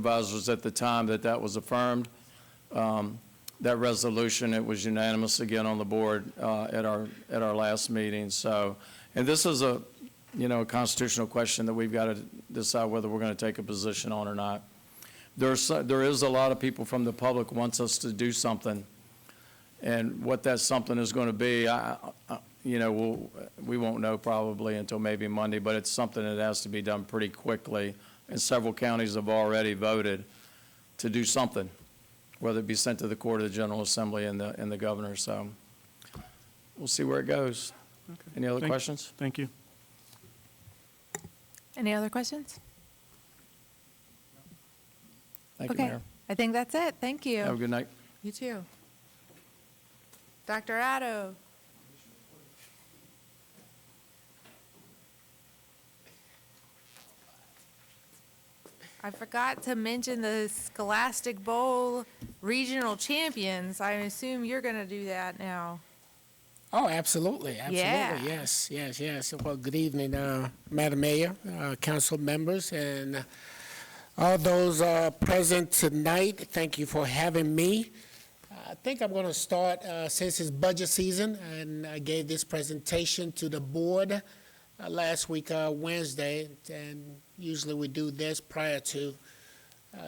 supervisors at the time that was affirmed. That resolution, it was unanimous again on the board at our last meeting. So, and this is a constitutional question that we've got to decide whether we're going to take a position on or not. There is a lot of people from the public wants us to do something, and what that something is going to be, we won't know probably until maybe Monday, but it's something that has to be done pretty quickly, and several counties have already voted to do something, whether it be sent to the court of the General Assembly and the governor. So we'll see where it goes. Okay. Any other questions? Thank you. Any other questions? Thank you, Okay, Mayor. I think that's it. Thank you. Have a good night. You too. Dr. Addo. I forgot to mention the Scholastic Bowl regional champions. I assume you're going to do that now. Oh, absolutely, absolutely, Yeah. yes. Well, good evening, Madam Mayor, council members, and all those present tonight. Thank you for having me. I think I'm going to start, since it's budget season, and I gave this presentation to the board last week, Wednesday, and usually we do this prior to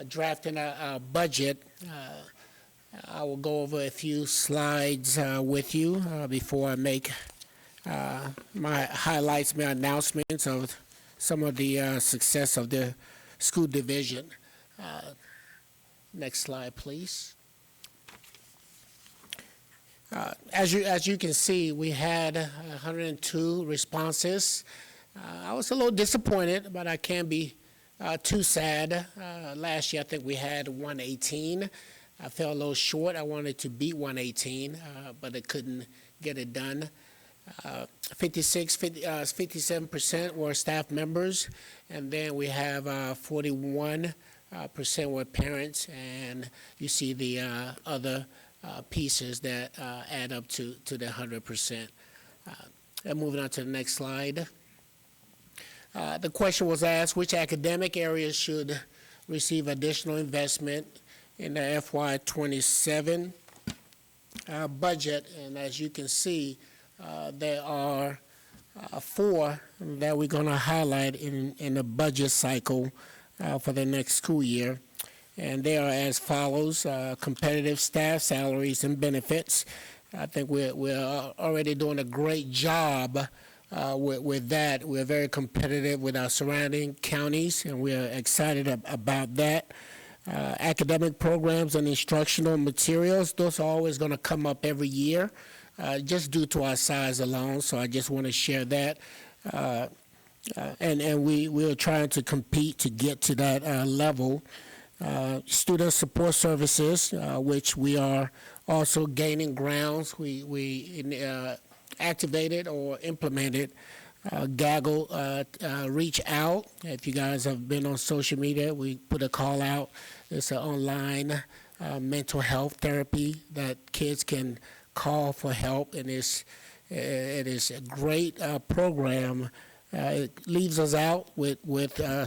drafting our budget. I will go over a few slides with you before I make my highlights, my announcements of some of the success of the school division. Next slide, please. As you can see, we had 102 responses. I was a little disappointed, but I can't be too sad. Last year, I think we had 118. I fell a little short. I wanted to beat 118, but I couldn't get it done. 57% were staff members, and then we have 41% were parents, and you see the other pieces that add up to the 100%. And moving on to the next slide. The question was asked, which academic areas should receive additional investment in the FY27 budget? And as you can see, there are 4 that we're going to highlight in the budget cycle for the next school year. And they are as follows: competitive staff salaries and benefits. I think we're already doing a great job with that. We're very competitive with our surrounding counties, and we're excited about that. Academic programs and instructional materials, those are always going to come up every year, just due to our size alone, so I just want to share that. And we're trying to compete to get to that level. Student support services, which we are also gaining grounds. We activated or implemented Gaggle Reach Out. If you guys have been on social media, we put a call out. It's an online mental health therapy that kids can call for help, and it is a great program. It leaves us out with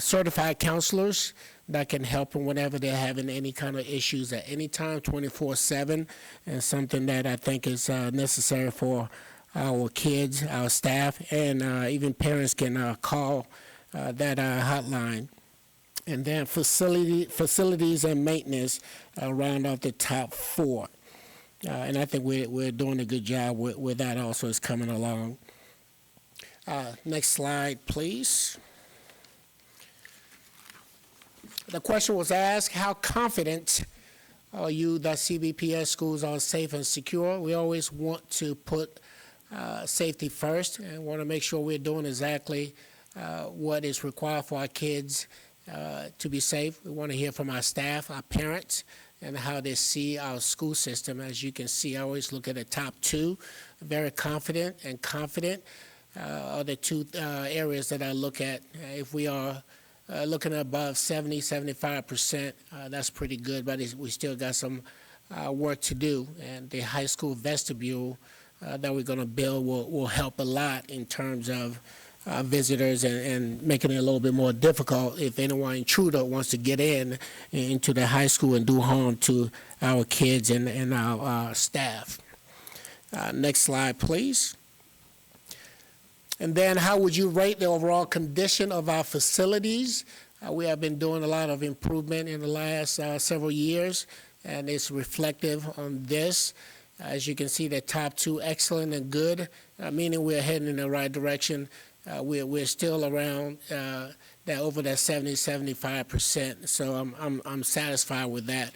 certified counselors that can help them whenever they're having any kind of issues at any time, 24/7, and something that I think is necessary for our kids, our staff, and even parents can call that hotline. And then facilities and maintenance round out the top 4. And I think we're doing a good job with that also. It's coming along. Next slide, please. The question was asked, how confident are you that CBPS schools are safe and secure? We always want to put safety first and want to make sure we're doing exactly what is required for our kids to be safe. We want to hear from our staff, our parents, and how they see our school system. As you can see, I always look at the top 2, very confident and confident are the 2 areas that I look at. If we are looking at above 70, 75%, that's pretty good, but we still got some work to do. And the high school vestibule that we're going to build will help a lot in terms of visitors and making it a little bit more difficult if anyone intruder wants to get into the high school and do harm to our kids and our staff. Next slide, please. And then how would you rate the overall condition of our facilities? We have been doing a lot of improvement in the last several years, and it's reflective on this. As you can see, the top two, excellent and good, meaning we're heading in the right direction. We're still around over that 70-75%. So I'm satisfied with that,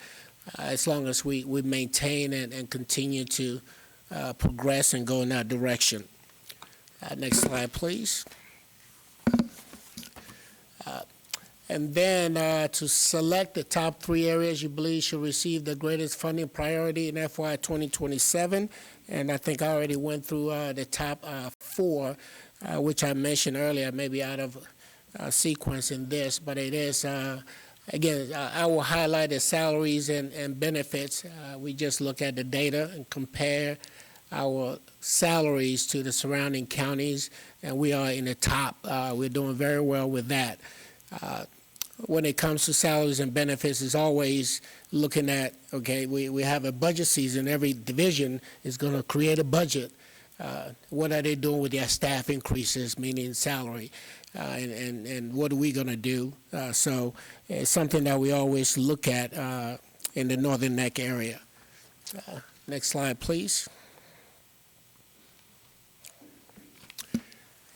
as long as we maintain and continue to progress and go in that direction. Next slide, please. And then to select the top 3 areas you believe should receive the greatest funding priority in FY 2027. And I think I already went through the top 4, which I mentioned earlier, maybe out of sequence in this, but it is, again, I will highlight the salaries and benefits. We just look at the data and compare our salaries to the surrounding counties, and we are in the top. We're doing very well with that. When it comes to salaries and benefits, it's always looking at, okay, we have a budget season. Every division is going to create a budget. What are they doing with their staff increases, meaning salary? And what are we going to do? So it's something that we always look at in the Northern Neck area. Next slide, please.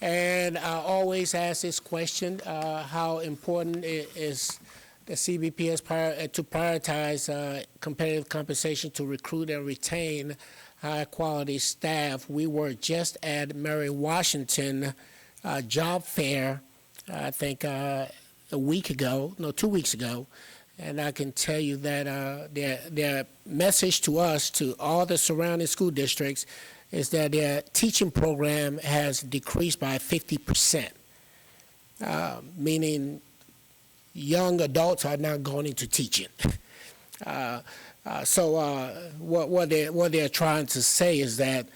And I always ask this question, how important it is the CBP to prioritize competitive compensation to recruit and retain high-quality staff. We were just at Mary Washington job fair, I think 2 weeks ago, and I can tell you that their message to us, to all the surrounding school districts, is that their teaching program has decreased by 50%, meaning young adults are not going into teaching. So what they're trying to say is that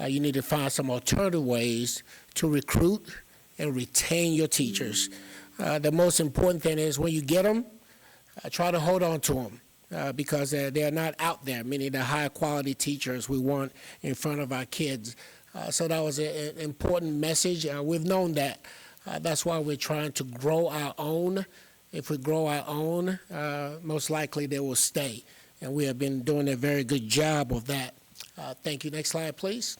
you need to find some alternative ways to recruit and retain your teachers. The most important thing is when you get them, try to hold on to them. Because they're not out there, meaning the high-quality teachers we want in front of our kids. So that was an important message. We've known that. That's why we're trying to grow our own. If we grow our own, most likely they will stay. And we have been doing a very good job of that. Thank you. Next slide, please.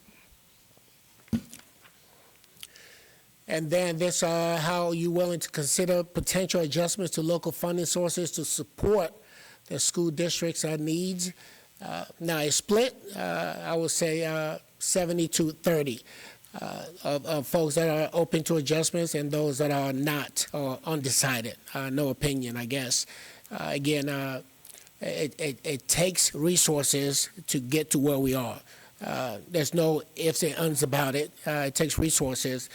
And then this, how are you willing to consider potential adjustments to local funding sources to support the school districts' needs? Now, it's split, I would say 70 to 30 of folks that are open to adjustments and those that are not, or undecided. No opinion, I guess. Again, it takes resources to get to where we are. There's no ifs and ands about it. It takes resources.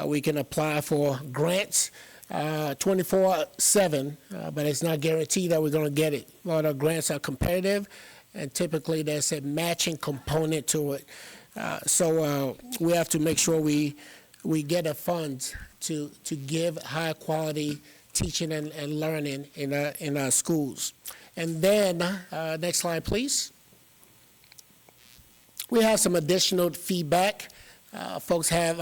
We can apply for grants 24/7, but it's not guaranteed that we're going to get it. A lot of grants are competitive, and typically there's a matching component to it. So we have to make sure we get the funds to give high quality teaching and learning in our schools. And then, next slide, please. We have some additional feedback. Folks have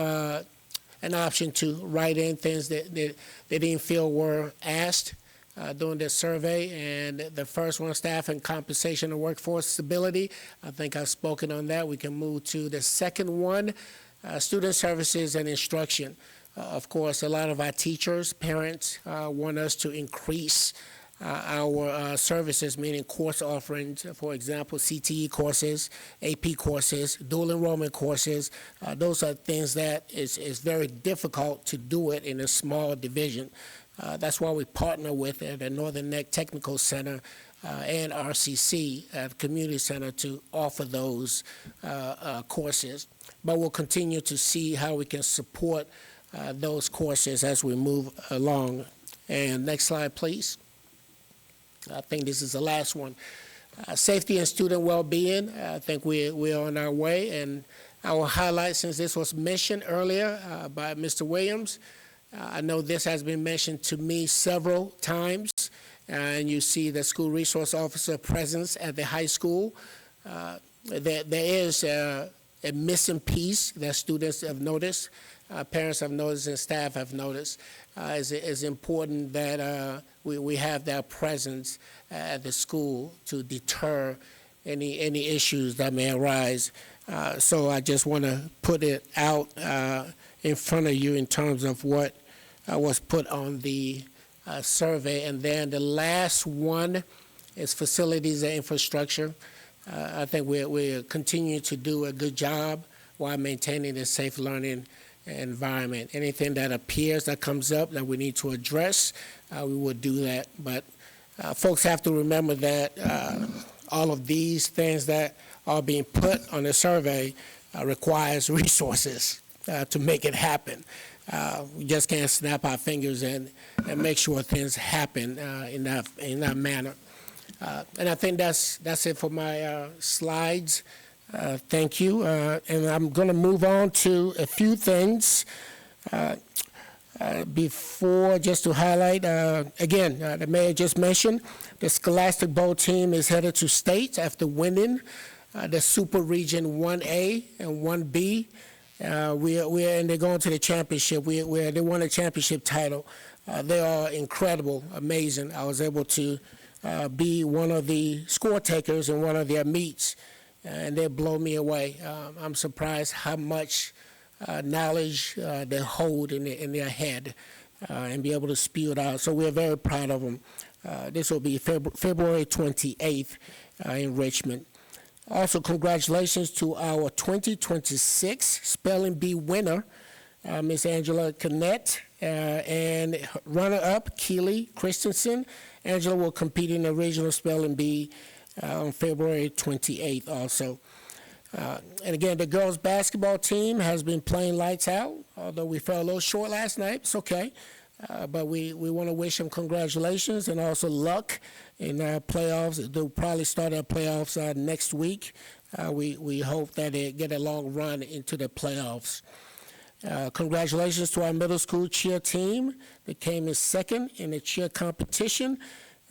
an option to write in things that they didn't feel were asked during this survey. And the first one, staff and compensation and workforce stability. I think I've spoken on that. We can move to the second one, student services and instruction. Of course, a lot of our teachers, parents want us to increase our services, meaning course offerings, for example, CTE courses, AP courses, dual enrollment courses. Those are things that is very difficult to do it in a small division. That's why we partner with the Northern Neck Technical Center and RCC at the Community Center to offer those courses. But we'll continue to see how we can support those courses as we move along. And next slide, please. I think this is the last one. Safety and student well-being. I think we're on our way, and I will highlight, since this was mentioned earlier by Mr. Williams, I know this has been mentioned to me several times, and you see the school resource officer presence at the high school. There is a missing piece that students have noticed, parents have noticed, and staff have noticed. It's important that we have that presence at the school to deter any issues that may arise. So I just want to put it out in front of you in terms of what was put on the survey. And then the last one is facilities and infrastructure. I think we're continuing to do a good job while maintaining a safe learning environment. Anything that appears that comes up that we need to address, we will do that. But folks have to remember that all of these things that are being put on the survey requires resources to make it happen. We just can't snap our fingers and make sure things happen in that manner. And I think that's it for my slides. Thank you. And I'm going to move on to a few things before, just to highlight, again, the mayor just mentioned, the Scholastic Bowl team is headed to state after winning the Super Region 1A and 1B. And they're going to the championship. They won a championship title. They are incredible, amazing. I was able to be one of the score takers in one of their meets, and they blow me away. I'm surprised how much knowledge they hold in their head and be able to spew it out. So we're very proud of them. This will be February 28th in Richmond. Also, congratulations to our 2026 Spelling Bee winner, Miss Angela Connett, and runner-up, Keely Christensen. Angela will compete in the regional Spelling Bee on February 28th also. And again, the girls' basketball team has been playing lights out, although we fell a little short last night. It's okay. But we want to wish them congratulations and also luck in playoffs. They'll probably start our playoffs next week. We hope that they get a long run into the playoffs. Congratulations to our middle school cheer team. They came in second in the cheer competition.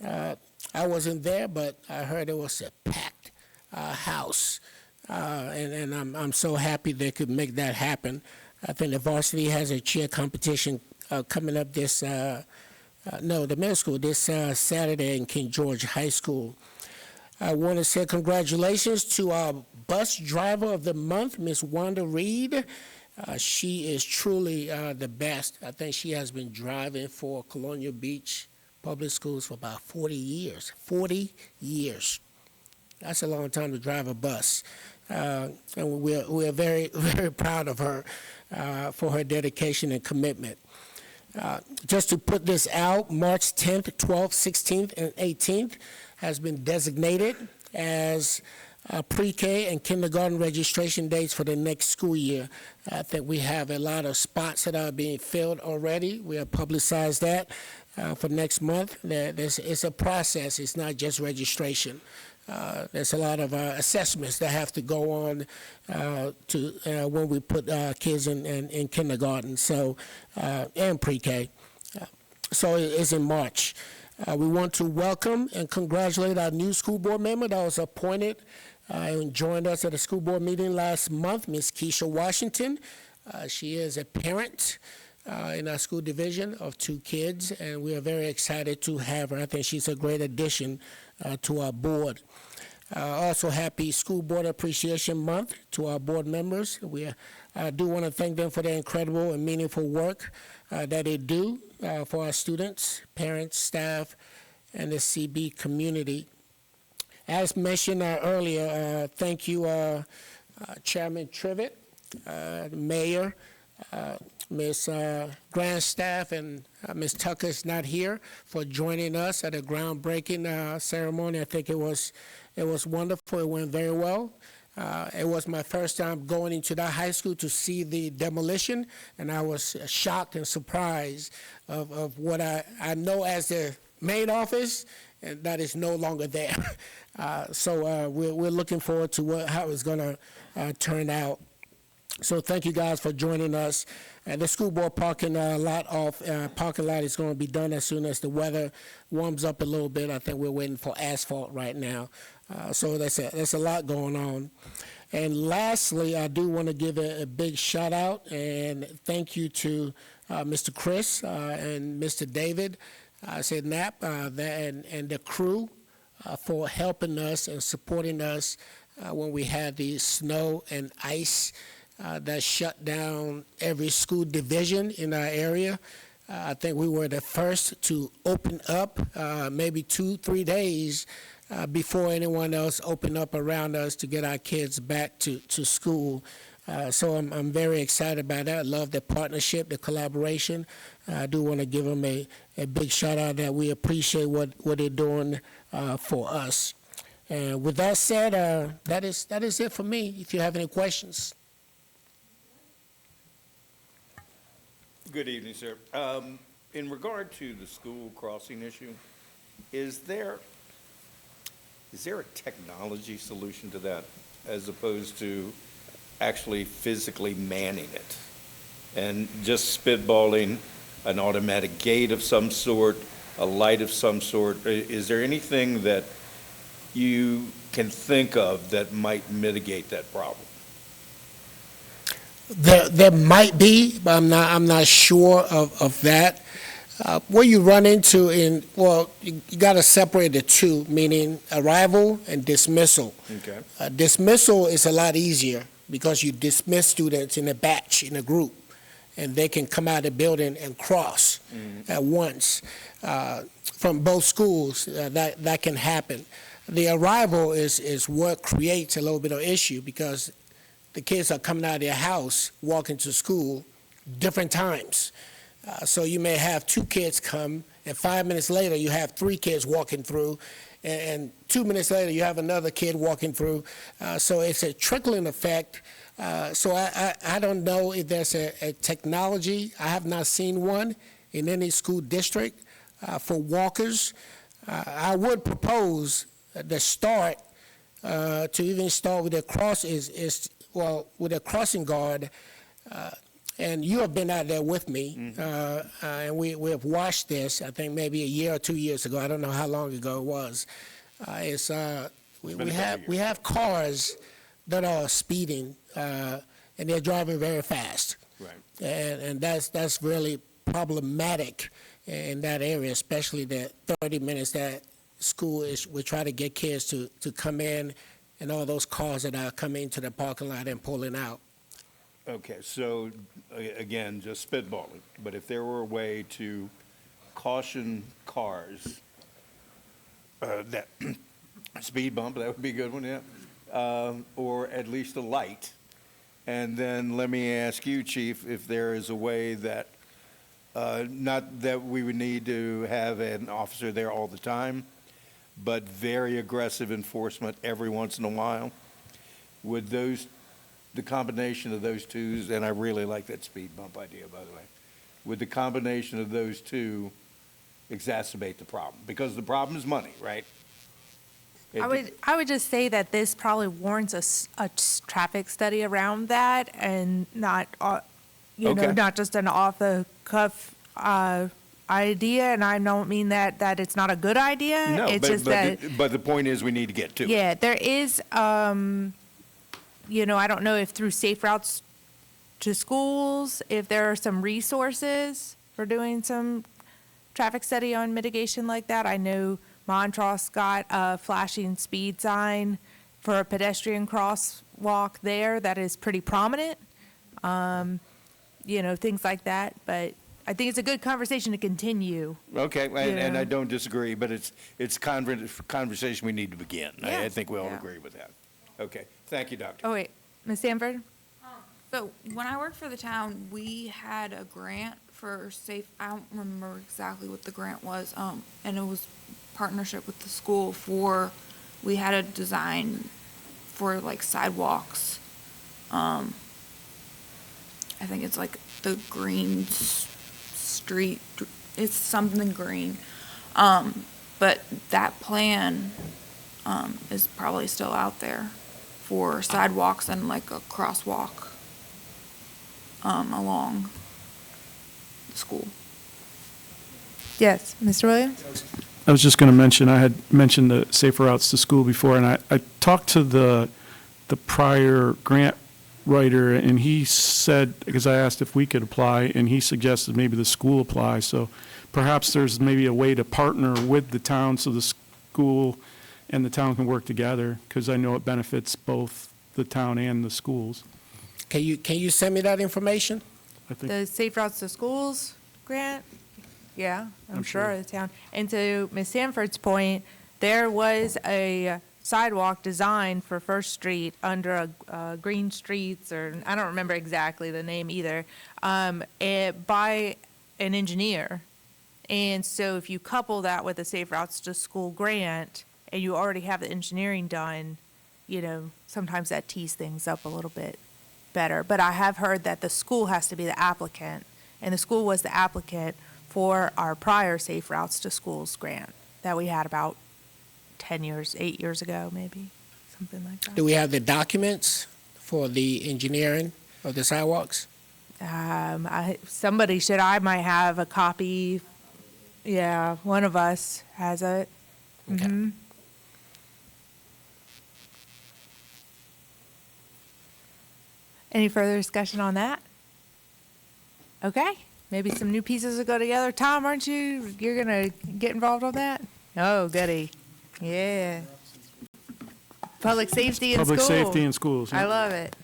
I wasn't there, but I heard it was a packed house. And I'm so happy they could make that happen. I think the varsity has a cheer competition coming up the middle school, this Saturday in King George High School. I want to say congratulations to our bus driver of the month, Miss Wanda Reed. She is truly the best. I think she has been driving for Colonial Beach Public Schools for about 40 years. 40 years. That's a long time to drive a bus. And we're very, very proud of her for her dedication and commitment. Just to put this out, March 10th, 12th, 16th, and 18th has been designated as pre-K and kindergarten registration dates for the next school year. I think we have a lot of spots that are being filled already. We have publicized that for next month. It's a process. It's not just registration. There's a lot of assessments that have to go on when we put kids in kindergarten, and pre-K. So it's in March. We want to welcome and congratulate our new school board member that was appointed and joined us at a school board meeting last month, Ms. Keisha Washington. She is a parent in our school division of 2 kids, and we are very excited to have her. I think she's a great addition to our board. Also, happy School Board Appreciation Month to our board members. We do want to thank them for their incredible and meaningful work that they do for our students, parents, staff, and the CB community. As mentioned earlier, thank you, Chairman Trivett, Mayor, Ms. Grandstaff, and Ms. Tucker is not here, for joining us at a groundbreaking ceremony. I think it was wonderful. It went very well. It was my first time going into that high school to see the demolition, and I was shocked and surprised of what I know as the main office, and that is no longer there. So we're looking forward to how it's going to turn out. So thank you guys for joining us. And the school board parking lot is going to be done as soon as the weather warms up a little bit. I think we're waiting for asphalt right now. So that's a lot going on. And lastly, I do want to give a big shout out and thank you to Mr. Chris and Mr. David, said Knapp, and the crew for helping us and supporting us when we had the snow and ice that shut down every school division in our area. I think we were the first to open up, maybe 2-3 days before anyone else opened up around us to get our kids back to school. So I'm very excited about that. I love the partnership, the collaboration. I do want to give them a big shout out that we appreciate what they're doing for us. And with that said, that is it for me. If you have any questions. Good evening, sir. In regard to the school crossing issue, is there a technology solution to that as opposed to actually physically manning it? And just spitballing an automatic gate of some sort, a light of some sort, is there anything that you can think of that might mitigate that problem? There might be, but I'm not sure of that. What you run into you got to separate the two, meaning arrival and dismissal. Okay. Dismissal is a lot easier because you dismiss students in a batch, in a group, and they can come out of the building and cross at once. From both schools, that can happen. The arrival is what creates a little bit of issue because the kids are coming out of their house, walking to school, different times. So you may have 2 kids come, and 5 minutes later, you have 3 kids walking through, and 2 minutes later, you have another kid walking through. So it's a trickling effect. So I don't know if there's a technology. I have not seen one in any school district for walkers. I would propose the start, to even start with a cross with a crossing guard, and you have been out there with me, and we have watched this, I think maybe a year or 2 years ago, I don't know how long ago it was. We have cars that are speeding, and they're driving very fast. Right. And that's really problematic in that area, especially the 30 minutes that school is, we try to get kids to come in, and all those cars that are coming into the parking lot and pulling out. Okay, so, again, just spitballing, but if there were a way to caution cars, that, speed bump, that would be a good one, yeah, or at least a light. And then let me ask you, Chief, if there is a way that, not that we would need to have an officer there all the time, but very aggressive enforcement every once in a while, would the combination of those two, and I really like that speed bump idea, by the way, would the combination of those two exacerbate the problem? Because the problem is money, right? I would just say that this probably warrants a traffic study around that and not, Okay. not just an off-the-cuff idea. And I don't mean that it's not a good idea. No, It's just that, but the point is we need to get to it. yeah, there is, I don't know if through Safe Routes to Schools, if there are some resources for doing some traffic study on mitigation like that. I know Montrose got a flashing speed sign for a pedestrian crosswalk there that is pretty prominent. Things like that. But I think it's a good conversation to continue. Okay, and Yeah. I don't disagree, but it's conversation we need to begin. I Yeah. think we all Yeah. agree with that. Okay, thank you, Doctor. Oh, wait, Ms. Sanford? So when I worked for the town, we had a grant for safe, I don't remember exactly what the grant was, and it was partnership with the school we had a design for like sidewalks. I think it's like the green street, it's something green. But that plan, is probably still out there for sidewalks and like a crosswalk. along the school. Yes, Mr. Williams? I was just going to mention, I had mentioned the Safer Routes to School before, and I talked to the prior grant writer, and he said, because I asked if we could apply, and he suggested maybe the school apply. So perhaps there's maybe a way to partner with the town so the school and the town can work together, because I know it benefits both the town and the schools. Can you send me that information? I think, The Safe Routes to Schools grant? Yeah, I'm sure the town. And to Ms. Sanford's point, there was a sidewalk designed for First Street under a Green Streets, or I don't remember exactly the name either, by an engineer. And so if you couple that with the Safe Routes to School grant, and you already have the engineering done, you know, sometimes that tees things up a little bit better. But I have heard that the school has to be the applicant, and the school was the applicant for our prior Safe Routes to Schools grant that we had about 8 years ago, maybe, something like that. Do we have the documents for the engineering of the sidewalks? Somebody should, I might have a copy. Yeah, one of us has it. Okay. Mhm. Any further discussion on that? Okay, maybe some new pieces will go together. Tom, aren't you, you're gonna get involved on that? Oh, goody. Yeah. Public safety in school. public safety in schools. I yeah. love it.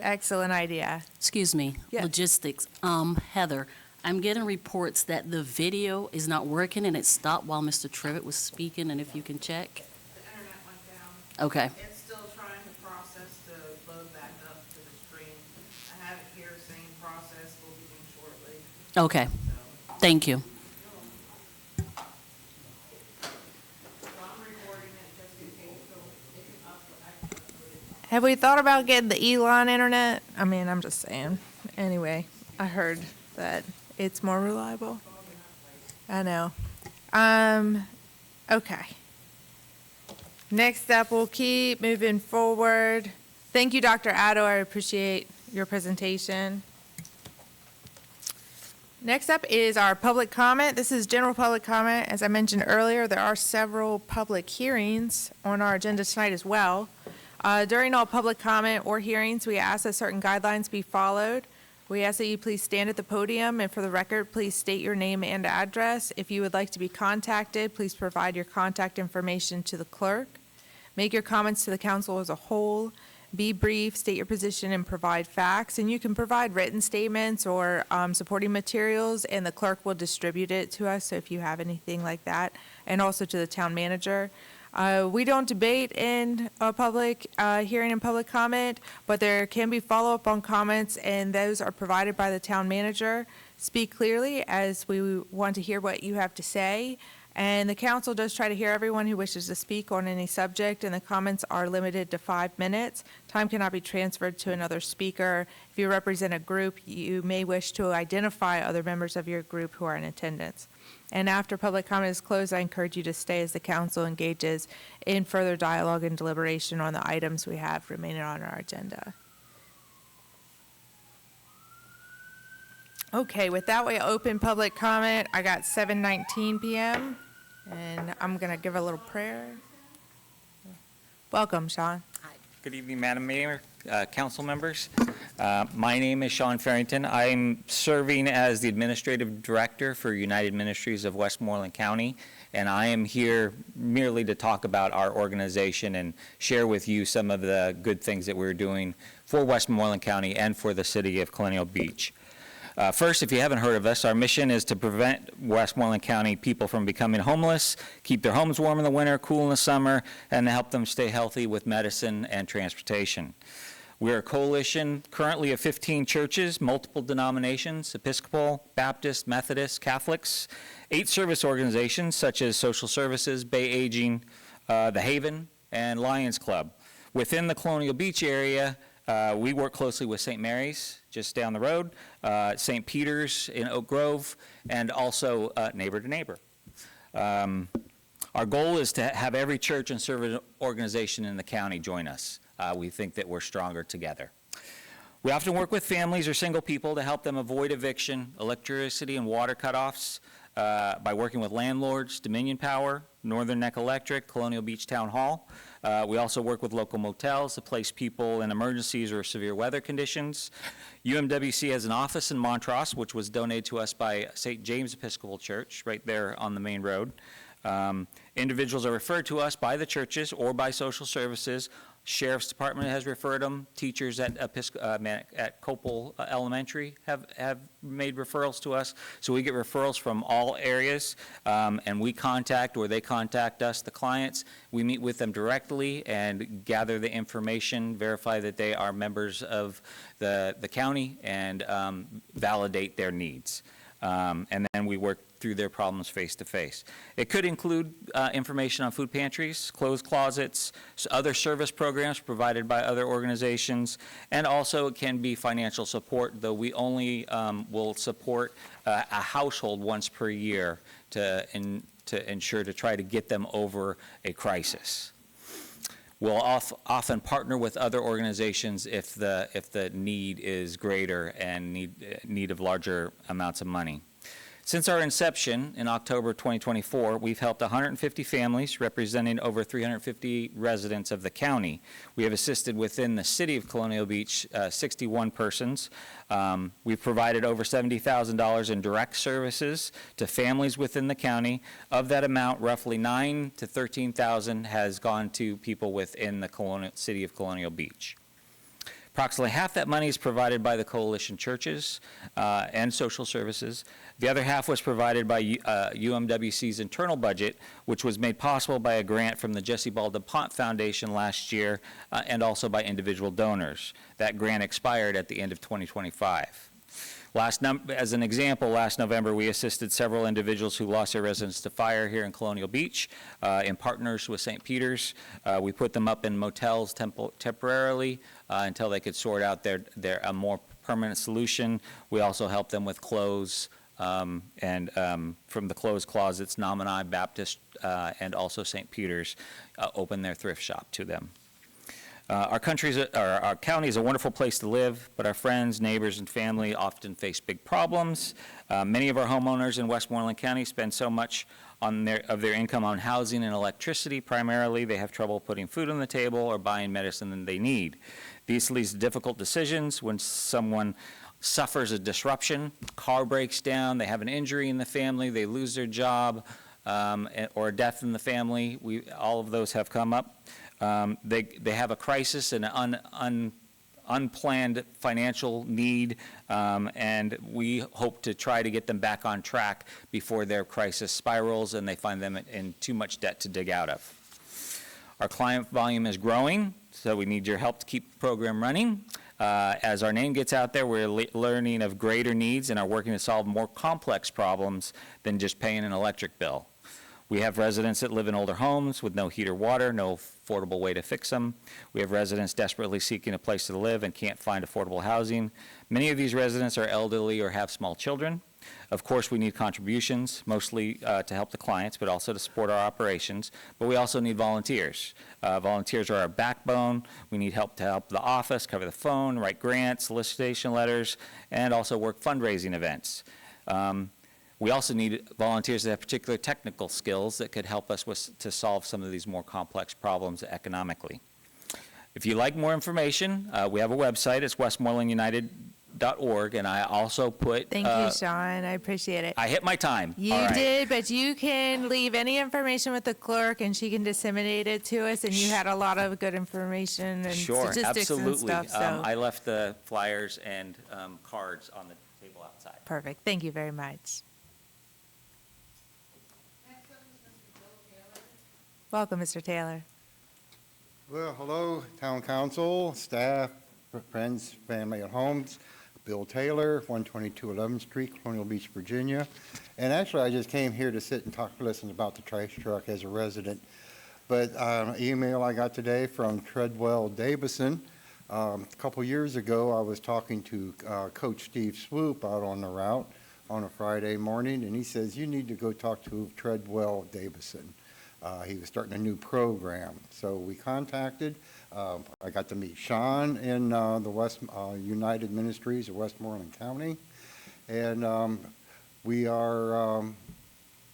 Excellent idea. Excuse me, Yeah. logistics. Heather, I'm getting reports that the video is not working and it stopped while Mr. Trivett was speaking, and if you can check. The internet went down. Okay, It's still trying to process to load back up to the stream. I have it here saying process will begin shortly, okay, so. thank you. So I'm recording it just in case, so it can I can upload it. Have we thought about getting the Elon internet? I mean, I'm just saying. Anyway, I heard that it's more reliable. I know. Okay. Next up, we'll keep moving forward. Thank you, Dr. Addo. I appreciate your presentation. Next up is our public comment. This is general public comment. As I mentioned earlier, there are several public hearings on our agenda tonight as well. During all public comment or hearings, we ask that certain guidelines be followed. We ask that you please stand at the podium, and for the record, please state your name and address. If you would like to be contacted, please provide your contact information to the clerk. Make your comments to the council as a whole. Be brief, state your position, and provide facts. And you can provide written statements or supporting materials, and the clerk will distribute it to us, so if you have anything like that, and also to the town manager. We don't debate in a public hearing and public comment, but there can be follow-up on comments, and those are provided by the town manager. Speak clearly, as we want to hear what you have to say. And the council does try to hear everyone who wishes to speak on any subject, and the comments are limited to 5 minutes. Time cannot be transferred to another speaker. If you represent a group, you may wish to identify other members of your group who are in attendance. And after public comment is closed, I encourage you to stay as the council engages in further dialogue and deliberation on the items we have remaining on our agenda. Okay, with that, we open public comment. I got 7:19 p.m., and I'm going to give a little prayer. Welcome, Sean. Good evening, Madam Mayor, council members. My name is Sean Farrington. I'm serving as the Administrative Director for United Ministries of Westmoreland County, and I am here merely to talk about our organization and share with you some of the good things that we're doing for Westmoreland County and for the city of Colonial Beach. First, if you haven't heard of us, our mission is to prevent Westmoreland County people from becoming homeless, keep their homes warm in the winter, cool in the summer, and to help them stay healthy with medicine and transportation. We're a coalition currently of 15 churches, multiple denominations, Episcopal, Baptist, Methodist, Catholics, 8 service organizations such as Social Services, Bay Aging, The Haven, and Lions Club. Within the Colonial Beach area, we work closely with St. Mary's, just down the road, St. Peter's in Oak Grove, and also Neighbor to Neighbor. Our goal is to have every church and service organization in the county join us. We think that we're stronger together. We often work with families or single people to help them avoid eviction, electricity and water cutoffs by working with landlords, Dominion Power, Northern Neck Electric, Colonial Beach Town Hall. We also work with local motels to place people in emergencies or severe weather conditions. UMWC has an office in Montrose, which was donated to us by St. James Episcopal Church, right there on the main road. Individuals are referred to us by the churches or by social services. Sheriff's Department has referred them. Teachers at Copel Elementary have made referrals to us. So we get referrals from all areas, and we contact, or they contact us, the clients. We meet with them directly and gather the information, verify that they are members of the county, and validate their needs. And then we work through their problems face-to-face. It could include information on food pantries, clothes closets, other service programs provided by other organizations, and also it can be financial support, though we only will support a household once per year to ensure to try to get them over a crisis. We'll often partner with other organizations if the need is greater and need of larger amounts of money. Since our inception in October 2024, we've helped 150 families representing over 350 residents of the county. We have assisted within the city of Colonial Beach 61 persons. We've provided over $70,000 in direct services to families within the county. Of that amount, roughly $9,000 to $13,000 has gone to people within the city of Colonial Beach. Approximately half that money is provided by the coalition churches and social services. The other half was provided by UMWC's internal budget, which was made possible by a grant from the Jesse Ball DuPont Foundation last year and also by individual donors. That grant expired at the end of 2025. As an example, last November, we assisted several individuals who lost their residence to fire here in Colonial Beach. In partners with St. Peter's, we put them up in motels temporarily until they could sort out a more permanent solution. We also helped them with clothes, and from the clothes closets, Nominee Baptist and also St. Peter's opened their thrift shop to them. Our county is a wonderful place to live, but our friends, neighbors, and family often face big problems. Many of our homeowners in Westmoreland County spend so much of their income on housing and electricity. Primarily, they have trouble putting food on the table or buying medicine that they need. These lead to difficult decisions when someone suffers a disruption, car breaks down, they have an injury in the family, they lose their job, or a death in the family. All of those have come up. They have a crisis and an unplanned financial need, and we hope to try to get them back on track before their crisis spirals and they find them in too much debt to dig out of. Our client volume is growing, so we need your help to keep the program running. As our name gets out there, we're learning of greater needs and are working to solve more complex problems than just paying an electric bill. We have residents that live in older homes with no heat or water, no affordable way to fix them. We have residents desperately seeking a place to live and can't find affordable housing. Many of these residents are elderly or have small children. Of course, we need contributions, mostly to help the clients, but also to support our operations. But we also need volunteers. Volunteers are our backbone. We need help to help the office, cover the phone, write grants, solicitation letters, and also work fundraising events. We also need volunteers that have particular technical skills that could help us to solve some of these more complex problems economically. If you'd like more information, we have a website. It's westmorelandunited.org, and I also put... Thank you, Sean. I appreciate it. I hit my time. You All right. did, but you can leave any information with the clerk, and she can disseminate it to us, and you had a lot of good information and Sure, statistics and absolutely. stuff, so. I left the flyers and cards on the table outside. Perfect. Thank you very much. Welcome, Mr. Taylor. Well, hello, Town Council, staff, friends, family at homes. Bill Taylor, 122 11th Street, Colonial Beach, Virginia. And actually, I just came here to sit and talk to listen about the trash truck as a resident. But an email I got today from Treadwell Davison. A couple years ago, I was talking to Coach Steve Swoop out on the route on a Friday morning, and he says, you need to go talk to Treadwell Davison. He was starting a new program. So we contacted, I got to meet Sean in the West United Ministries of Westmoreland County. And we are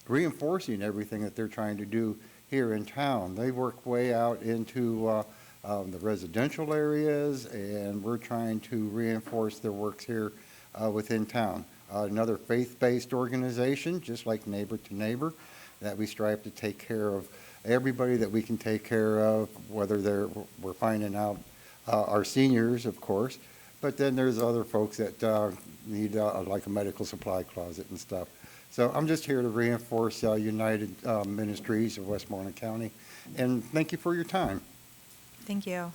reinforcing everything that they're trying to do here in town. They work way out into the residential areas, and we're trying to reinforce their works here within town. Another faith-based organization, just like Neighbor to Neighbor, that we strive to take care of everybody that we can take care of, whether we're finding out our seniors, of course, but then there's other folks that need like a medical supply closet and stuff. So I'm just here to reinforce United Ministries of Westmoreland County, and thank you for your time. Thank you.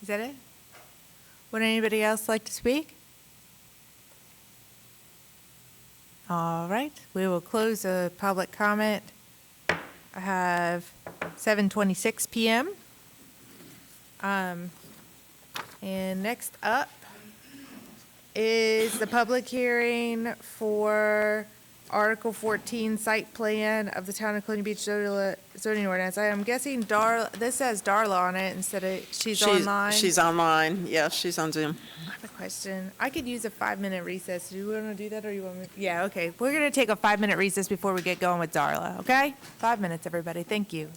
Is that it? Would anybody else like to speak? All right, we will close the public comment. I have 7:26 PM. And next up is the public hearing for Article 14 site plan of the Town of Colonial Beach zoning ordinance. I am guessing this says Darla on it instead of, she's online. She's online, yeah, she's on Zoom. I have a question. I could use a 5-minute recess. Do you want to do that or you want me? Yeah, okay. We're going to take a 5-minute recess before we get going with Darla, okay? 5 minutes, everybody. Thank you.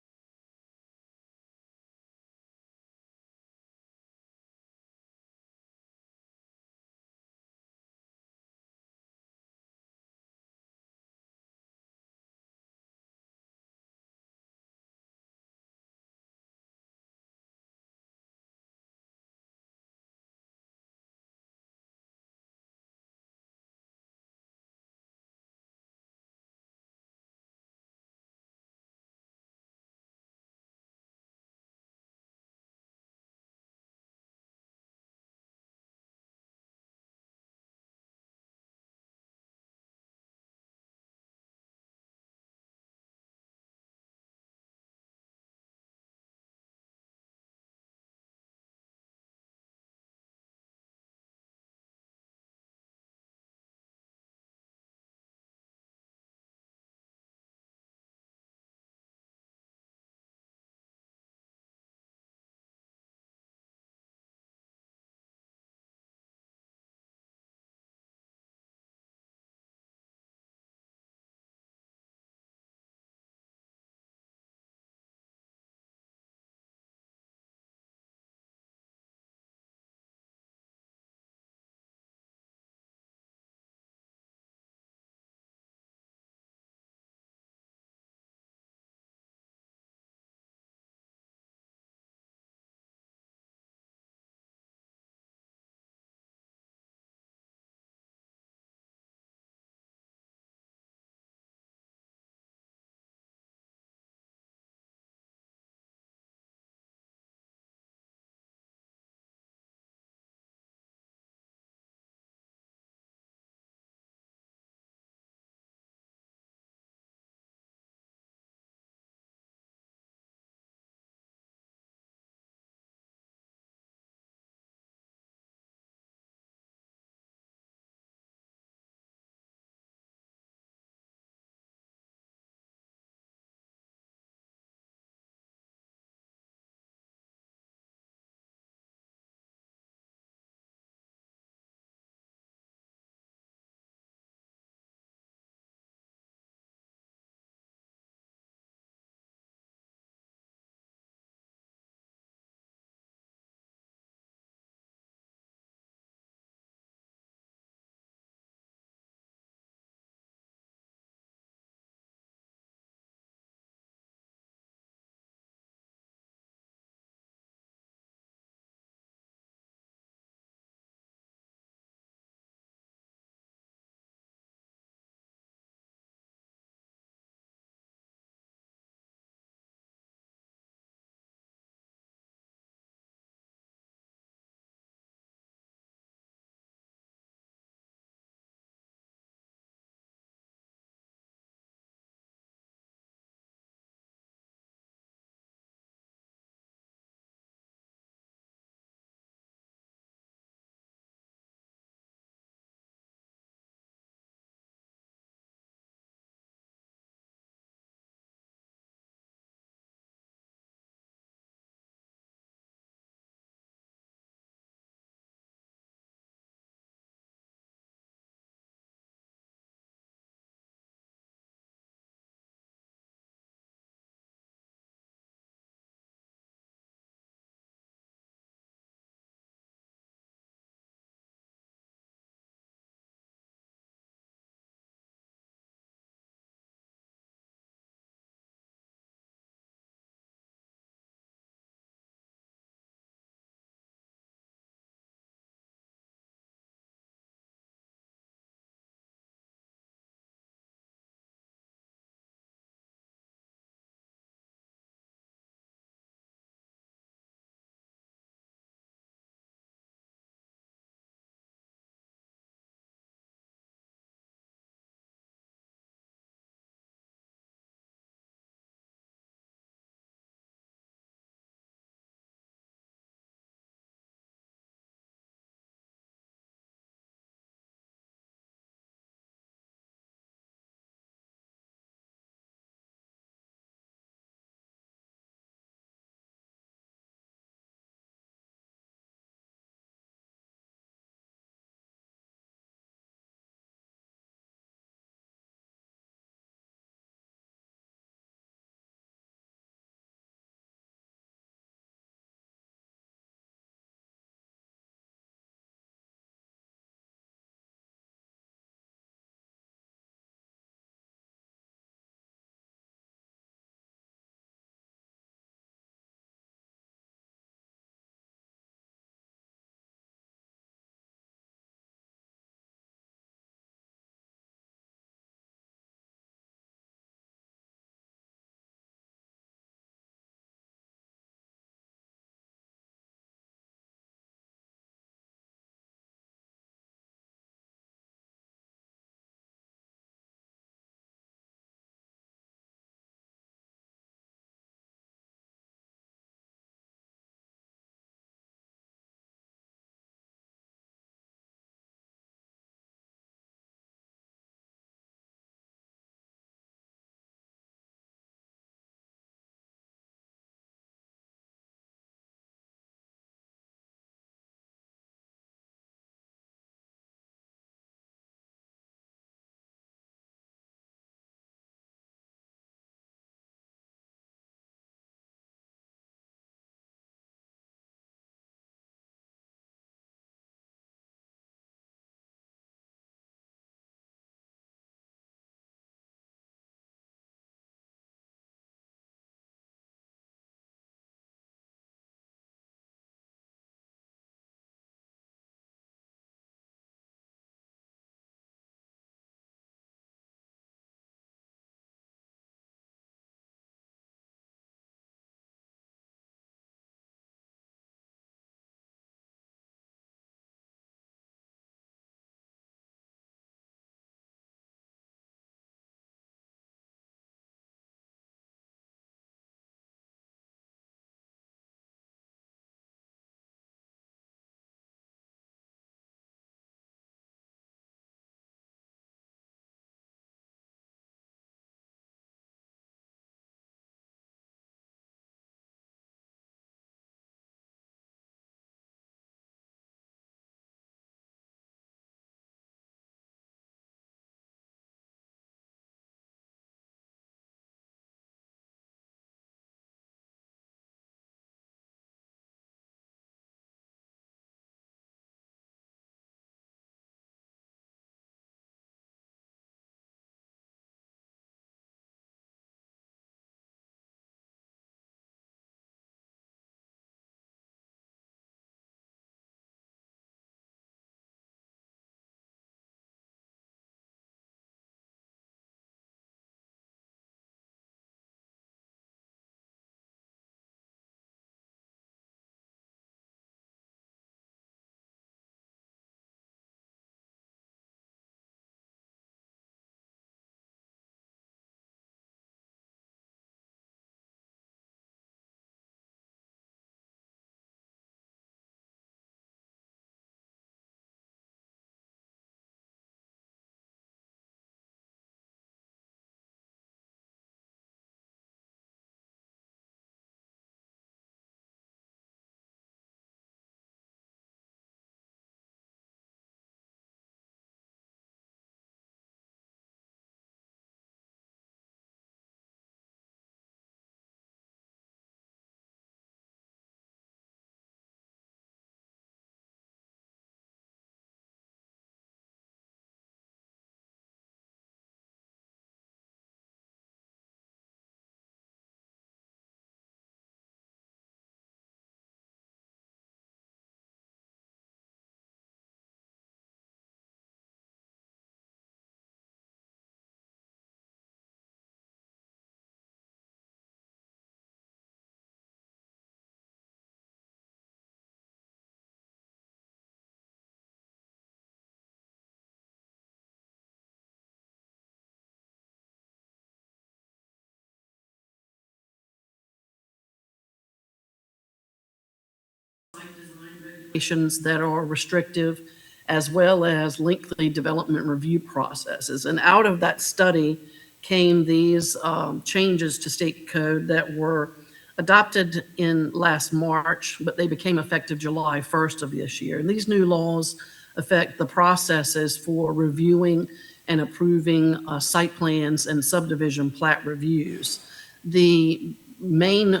regulations that are restrictive, as well as lengthy development review processes. And out of that study came these changes to state code that were adopted in last March, but they became effective July 1st of this year. And these new laws affect the processes for reviewing and approving site plans and subdivision plat reviews. The main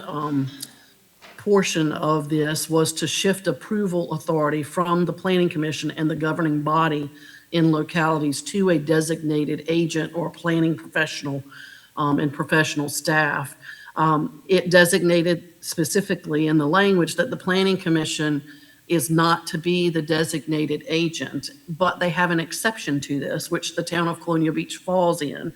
portion of this was to shift approval authority from the Planning Commission and the governing body in localities to a designated agent or planning professional and professional staff. It designated specifically in the language that the Planning Commission is not to be the designated agent, but they have an exception to this, which the town of Colonial Beach falls in.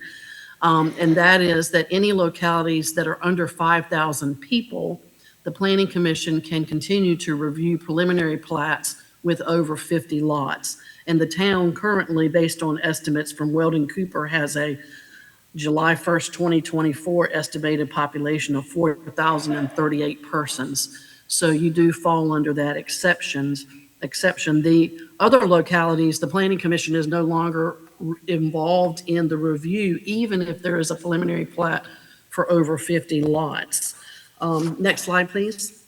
And that is that any localities that are under 5,000 people, the Planning Commission can continue to review preliminary plats with over 50 lots. And the town currently, based on estimates from Weldon Cooper, has a July 1st, 2024 estimated population of 4,038 persons. So you do fall under that exception. The other localities, the Planning Commission is no longer involved in the review, even if there is a preliminary plat for over 50 lots. Next slide, please.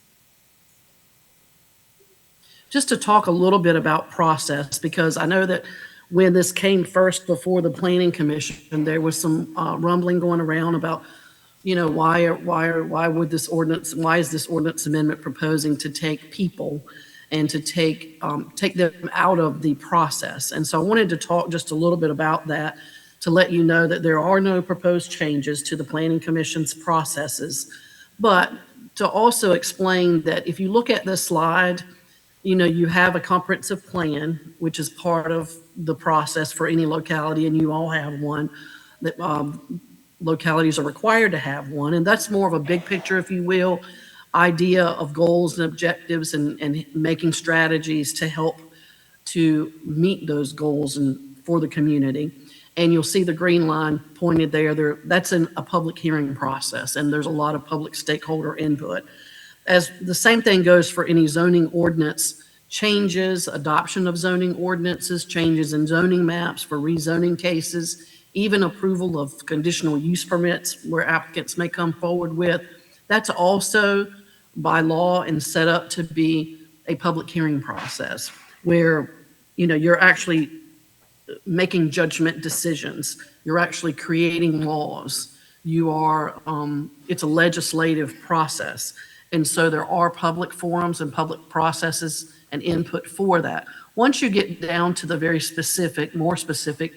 Just to talk a little bit about process, because I know that when this came first before the Planning Commission, there was some rumbling going around about, you know, why would this ordinance, why is this ordinance amendment proposing to take people and to take them out of the process? And so I wanted to talk just a little bit about that to let you know that there are no proposed changes to the Planning Commission's processes, but to also explain that if you look at this slide, you know, you have a comprehensive plan, which is part of the process for any locality, and you all have one. That localities are required to have one, and that's more of a big picture, if you will, idea of goals and objectives and making strategies to help to meet those goals and for the community. And you'll see the green line pointed there. That's a public hearing process, and there's a lot of public stakeholder input. As the same thing goes for any zoning ordinance changes, adoption of zoning ordinances, changes in zoning maps for rezoning cases, even approval of conditional use permits where applicants may come forward with. That's also by law and set up to be a public hearing process where, you know, you're actually making judgment decisions. You're actually creating laws. You are, it's a legislative process. And so there are public forums and public processes and input for that. Once you get down to the very specific, more specific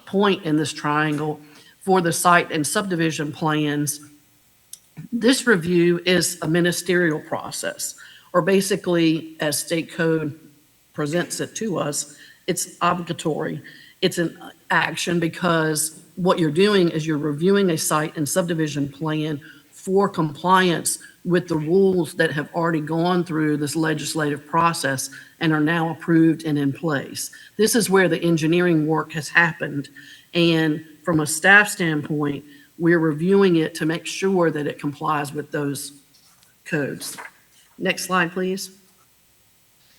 point in this triangle for the site and subdivision plans, this review is a ministerial process, or basically, as state code presents it to us, it's obligatory. It's an action because what you're doing is you're reviewing a site and subdivision plan for compliance with the rules that have already gone through this legislative process and are now approved and in place. This is where the engineering work has happened. And from a staff standpoint, we're reviewing it to make sure that it complies with those codes. Next slide, please.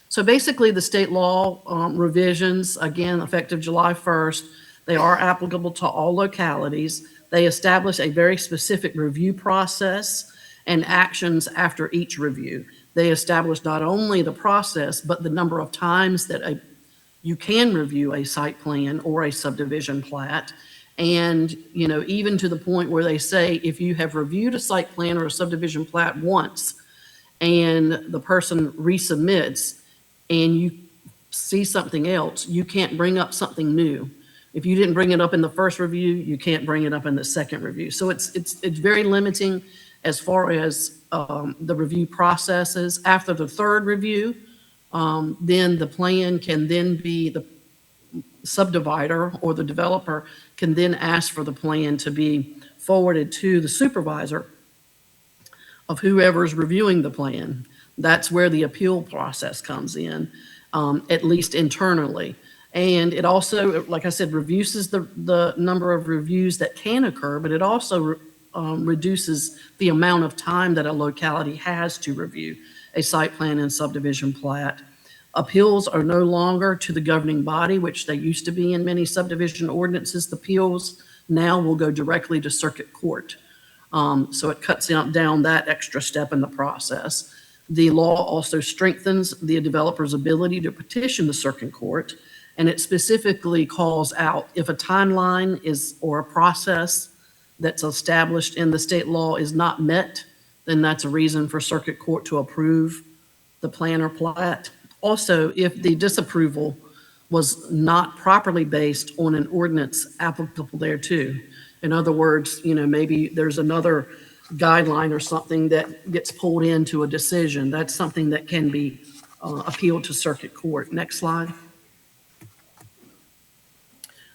So basically the state law revisions, again, effective July 1st, they are applicable to all localities. They establish a very specific review process and actions after each review. They establish not only the process, but the number of times that you can review a site plan or a subdivision plat. And, you know, even to the point where they say, if you have reviewed a site plan or a subdivision plat once and the person resubmits and you see something else, you can't bring up something new. If you didn't bring it up in the first review, you can't bring it up in the second review. So it's very limiting as far as the review processes. After the third review, then the plan can then be, the subdivider or the developer can then ask for the plan to be forwarded to the supervisor of whoever's reviewing the plan. That's where the appeal process comes in, at least internally. And it also, like I said, reduces the number of reviews that can occur, but it also reduces the amount of time that a locality has to review a site plan and subdivision plat. Appeals are no longer to the governing body, which they used to be in many subdivision ordinances. The appeals now will go directly to circuit court. So it cuts down that extra step in the process. The law also strengthens the developer's ability to petition the circuit court, and it specifically calls out if a timeline is, or a process that's established in the state law is not met, then that's a reason for circuit court to approve the plan or plat. Also, if the disapproval was not properly based on an ordinance applicable thereto. In other words, maybe there's another guideline or something that gets pulled into a decision. That's something that can be appealed to circuit court. Next slide.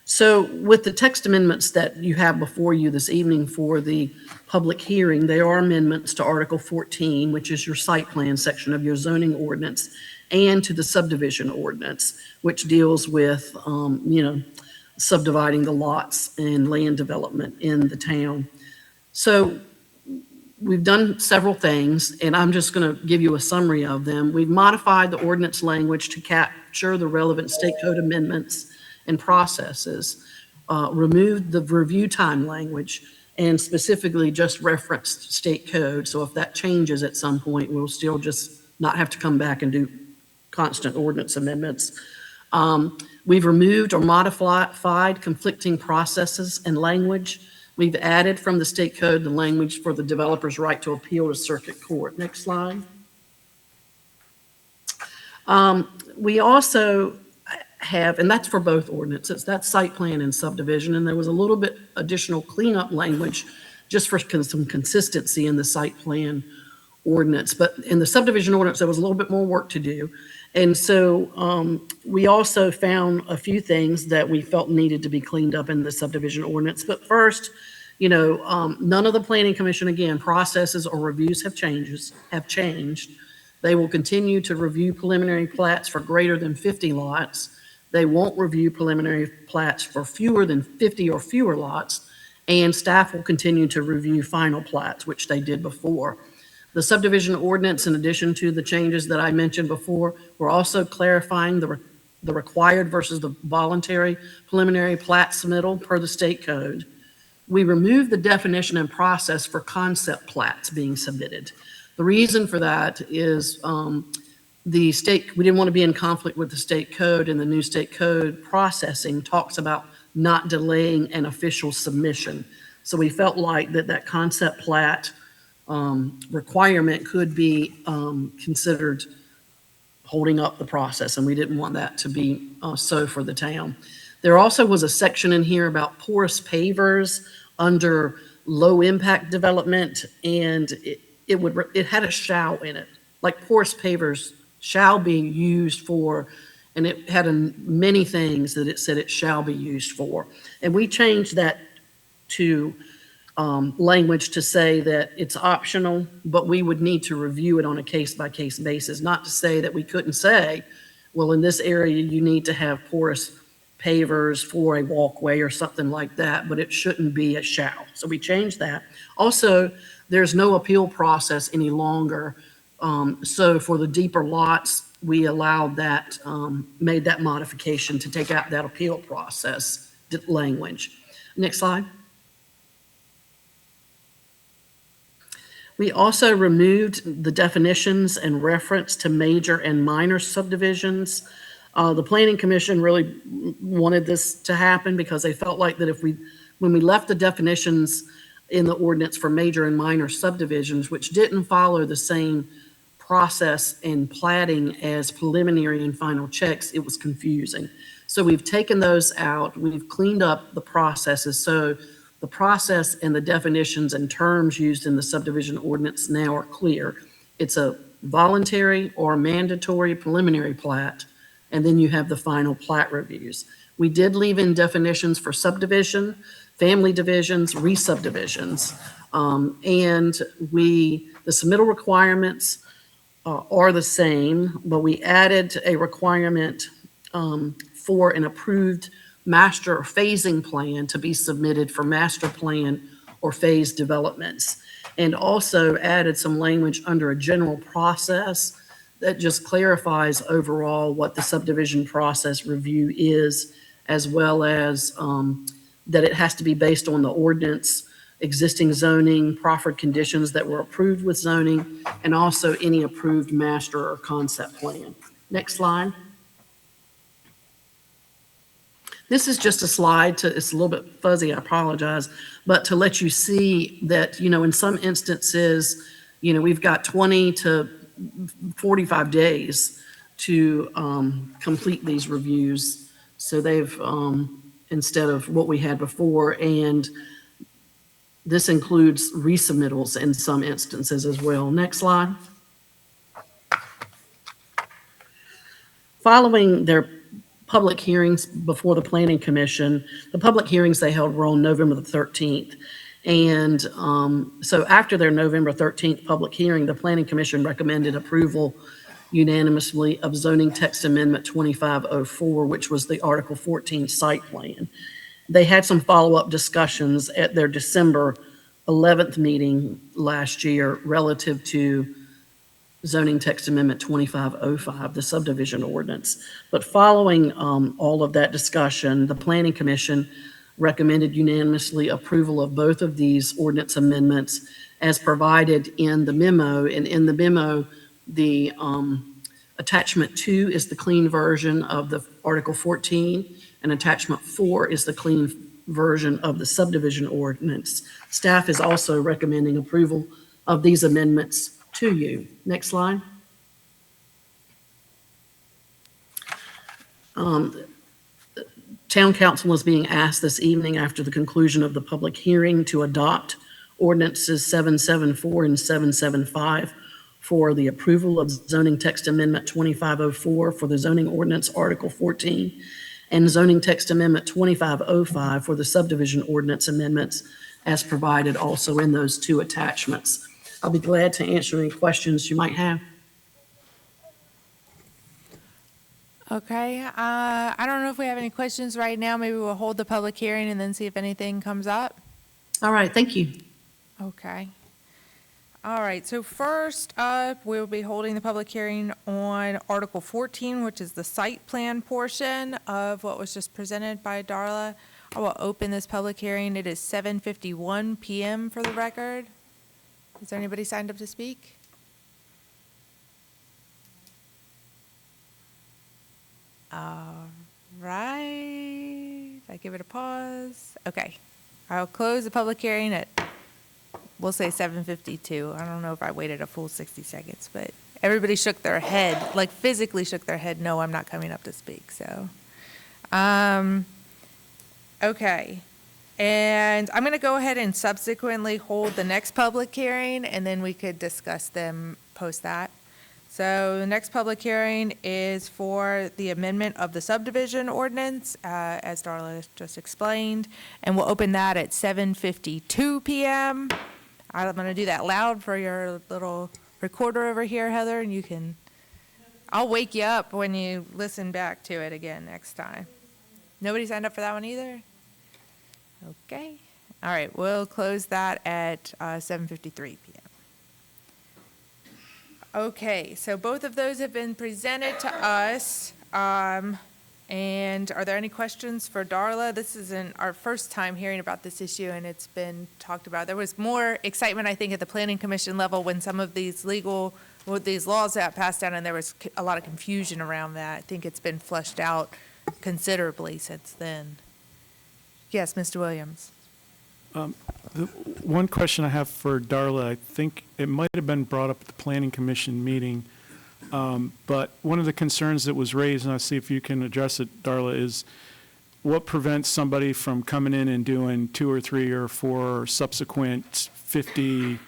So with the text amendments that you have before you this evening for the public hearing, there are amendments to Article 14, which is your site plan section of your zoning ordinance, and to the subdivision ordinance, which deals with, subdividing the lots and land development in the town. So we've done several things, and I'm just going to give you a summary of them. We've modified the ordinance language to capture the relevant state code amendments and processes, removed the review time language, and specifically just referenced state code. So if that changes at some point, we'll still just not have to come back and do constant ordinance amendments. We've removed or modified conflicting processes and language. We've added from the state code the language for the developer's right to appeal to circuit court. Next slide. We also have, and that's for both ordinances, that's site plan and subdivision, and there was a little bit additional cleanup language just for some consistency in the site plan ordinance. But in the subdivision ordinance, there was a little bit more work to do. And so we also found a few things that we felt needed to be cleaned up in the subdivision ordinance. But first, none of the planning commission, again, processes or reviews have changed. They will continue to review preliminary plats for greater than 50 lots. They won't review preliminary plats for fewer than 50 or fewer lots. And staff will continue to review final plats, which they did before. The subdivision ordinance, in addition to the changes that I mentioned before, we're also clarifying the required versus the voluntary preliminary plat submittal per the state code. We removed the definition and process for concept plats being submitted. The reason for that is we didn't want to be in conflict with the state code, and the new state code processing talks about not delaying an official submission. So we felt like that concept plat requirement could be considered holding up the process, and we didn't want that to be so for the town. There also was a section in here about porous pavers under low impact development, and it had a shall in it, like porous pavers shall be used for, and it had many things that it said it shall be used for. And we changed that to language to say that it's optional, but we would need to review it on a case-by-case basis, not to say that we couldn't say, well, in this area, you need to have porous pavers for a walkway or something like that, but it shouldn't be a shall. So we changed that. Also, there's no appeal process any longer. So for the deeper lots, we allowed that, made that modification to take out that appeal process language. Next slide. We also removed the definitions and reference to major and minor subdivisions. The Planning Commission really wanted this to happen because they felt like that when we left the definitions in the ordinance for major and minor subdivisions, which didn't follow the same process in platting as preliminary and final checks, it was confusing. So we've taken those out. We've cleaned up the processes. So the process and the definitions and terms used in the subdivision ordinance now are clear. It's a voluntary or mandatory preliminary plat, and then you have the final plat reviews. We did leave in definitions for subdivision, family divisions, re-subdivisions, and the submittal requirements are the same, but we added a requirement for an approved master or phasing plan to be submitted for master plan or phase developments, and also added some language under a general process that just clarifies overall what the subdivision process review is, as well as that it has to be based on the ordinance, existing zoning, proffered conditions that were approved with zoning, and also any approved master or concept plan. Next slide. This is just a slide to, it's a little bit fuzzy, I apologize, but to let you see that, in some instances, we've got 20 to 45 days to complete these reviews. So they've, instead of what we had before, and this includes resubmittals in some instances as well. Next slide. Following their public hearings before the Planning Commission, the public hearings they held were on November the 13th. And so after their November 13th public hearing, the Planning Commission recommended approval unanimously of zoning text amendment 2504, which was the Article 14 site plan. They had some follow-up discussions at their December 11th meeting last year relative to zoning text amendment 2505, the subdivision ordinance. But following all of that discussion, the Planning Commission recommended unanimously approval of both of these ordinance amendments as provided in the memo. And in the memo, the attachment 2 is the clean version of the Article 14, and attachment 4 is the clean version of the subdivision ordinance. Staff is also recommending approval of these amendments to you. Next slide. Town Council is being asked this evening after the conclusion of the public hearing to adopt ordinances 774 and 775 for the approval of zoning text amendment 2504 for the zoning ordinance Article 14 and zoning text amendment 2505 for the subdivision ordinance amendments as provided also in those two attachments. I'll be glad to answer any questions you might have. Okay, I don't know if we have any questions right now. Maybe we'll hold the public hearing and then see if anything comes up. All right, thank you. Okay. All right, so first up, we'll be holding the public hearing on Article 14, which is the site plan portion of what was just presented by Darla. I will open this public hearing. It is 7:51 PM for the record. Is there anybody signed up to speak? All right, I give it a pause. Okay, I'll close the public hearing at, we'll say 7:52. I don't know if I waited a full 60 seconds, but everybody shook their head, like physically shook their head, no, I'm not coming up to speak, so. Okay, and I'm gonna go ahead and subsequently hold the next public hearing, and then we could discuss them post that. So the next public hearing is for the amendment of the subdivision ordinance, as Darla just explained, and we'll open that at 7:52 PM. I'm gonna do that loud for your little recorder over here, Heather, and you can, I'll wake you up when you listen back to it again next time. Nobody signed up for that one either? Okay, all right, we'll close that at 7:53 PM. Okay, so both of those have been presented to us. And are there any questions for Darla? This isn't our first time hearing about this issue, and it's been talked about. There was more excitement, I think, at the Planning Commission level when some of these these laws got passed down, and there was a lot of confusion around that. I think it's been flushed out considerably since then. Yes, Mr. Williams. The one question I have for Darla, I think it might have been brought up at the Planning Commission meeting, but one of the concerns that was raised, and I'll see if you can address it, Darla, is what prevents somebody from coming in and doing 2 or 3 or 4 subsequent 50,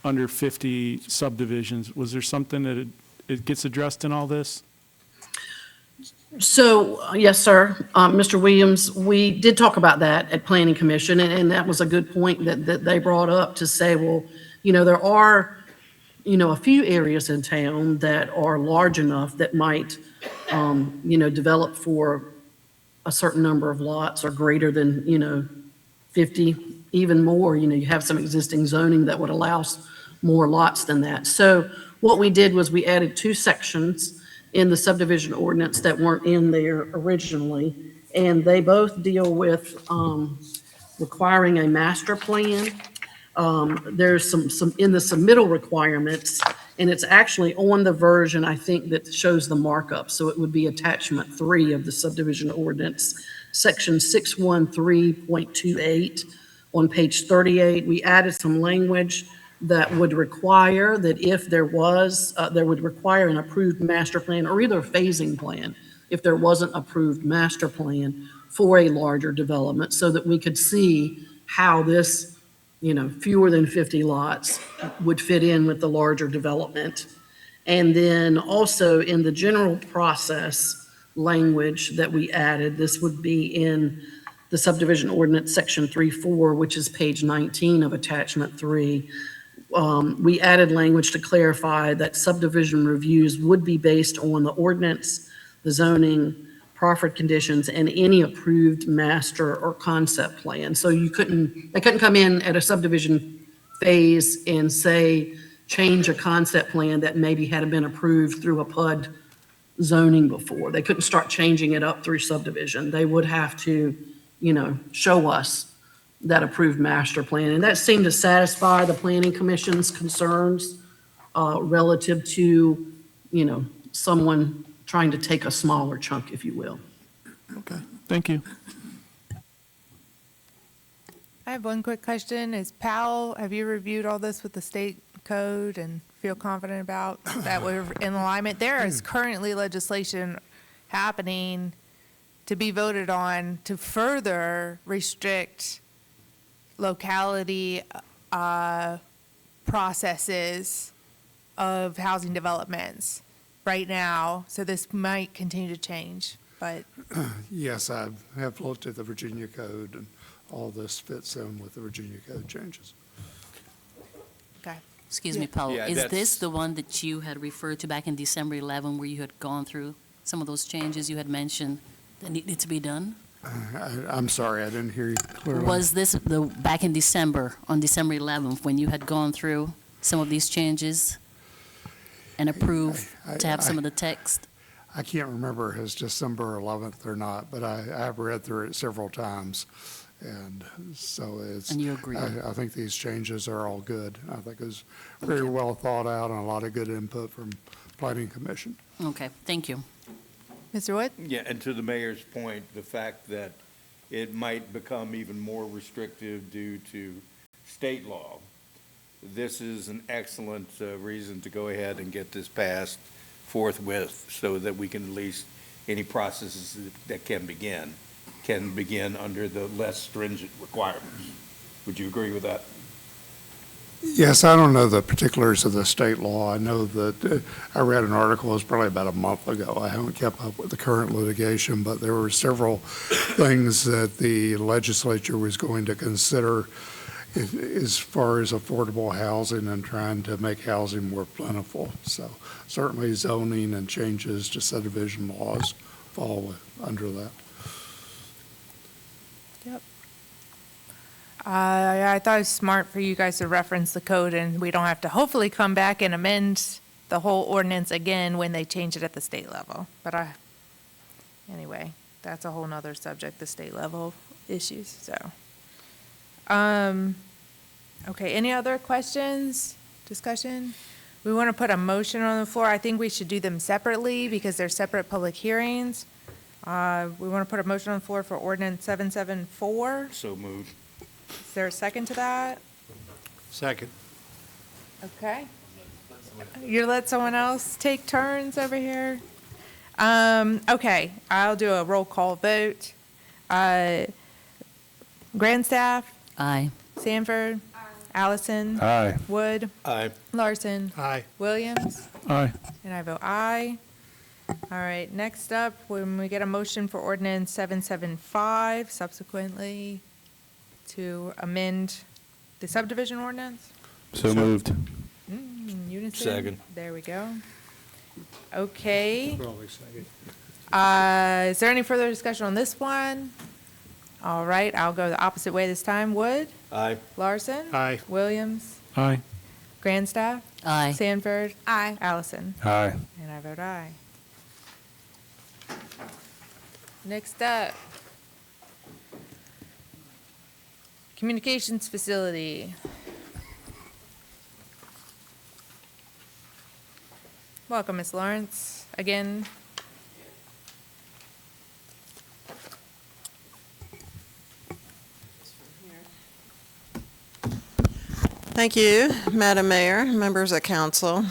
under 50 subdivisions? Was there something that it gets addressed in all this? So, yes, sir. Mr. Williams, we did talk about that at Planning Commission, and that was a good point that they brought up to say, well, there are, a few areas in town that are large enough that might, develop for a certain number of lots or greater than, 50, even more. You have some existing zoning that would allow more lots than that. So what we did was we added two sections in the subdivision ordinance that weren't in there originally. And they both deal with requiring a master plan. There's some in the submittal requirements, and it's actually on the version, I think, that shows the markup. So it would be attachment 3 of the subdivision ordinance, section 613.28. On page 38, we added some language that would require that if there was, there would require an approved master plan or either a phasing plan, if there wasn't approved master plan for a larger development, so that we could see how this, fewer than 50 lots would fit in with the larger development. And then also in the general process language that we added, this would be in the subdivision ordinance, section 3.4, which is page 19 of attachment 3. We added language to clarify that subdivision reviews would be based on the ordinance, the zoning, proffered conditions, and any approved master or concept plan. So they couldn't come in at a subdivision phase and say, change a concept plan that maybe hadn't been approved through a PUD zoning before. They couldn't start changing it up through subdivision. They would have to, show us that approved master plan. And that seemed to satisfy the planning commission's concerns relative to, someone trying to take a smaller chunk, if you will. Okay, thank you. I have one quick question. Powell, have you reviewed all this with the state code and feel confident about that we're in alignment? There is currently legislation happening to be voted on to further restrict locality processes of housing developments right now. So this might continue to change, but Yes, I have looked at the Virginia code, and all this fits in with the Virginia code changes. okay. Excuse me, Paul, Yeah, is that's- this the one that you had referred to back in December 11, where you had gone through some of those changes you had mentioned that needed to be done? I'm sorry, I didn't hear you clearly. Was this back in December, on December 11th, when you had gone through some of these changes and approved to have some of the text? I can't remember if it's December 11th or not, but I have read through it several times. And so it's. And you agree? I think these changes are all good. I think it was very well thought out and a lot of good input from Planning Commission. Okay, thank you. Mr. Wood? Yeah, and to the mayor's point, the fact that it might become even more restrictive due to state law, this is an excellent reason to go ahead and get this passed forthwith so that we can at least, any processes that can begin under the less stringent requirements. Would you agree with that? Yes, I don't know the particulars of the state law. I know that I read an article, it was probably about a month ago. I haven't kept up with the current litigation, but there were several things that the legislature was going to consider as far as affordable housing and trying to make housing more plentiful. So certainly zoning and changes to subdivision laws fall under that. Yep. I thought it was smart for you guys to reference the code, and we don't have to hopefully come back and amend the whole ordinance again when they change it at the state level. But anyway, that's a whole nother subject, the state level issues, so. Okay, any other questions, discussion? We want to put a motion on the floor. I think we should do them separately because they're separate public hearings. We want to put a motion on the floor for ordinance 774. So moved. Is there a second to that? Second. Okay. You let someone else take turns over here? Okay, I'll do a roll call vote. Grandstaff, Aye. Sanford, Allison, Aye. Wood, Aye. Larson, Aye. Williams, Aye. and I vote aye. All right, next up, when we get a motion for ordinance 775, subsequently to amend the subdivision ordinance? So moved. Unison? Second. There we go. Okay. Probably second. Is there any further discussion on this one? All right, I'll go the opposite way this time. Wood? Aye. Larson? Aye. Williams? Aye. Grandstaff, Aye. Sanford, Aye. Allison. Aye. And I vote aye. Next up, communications facility. Welcome, Ms. Lawrence, again. Thank you, Madam Mayor, members of council.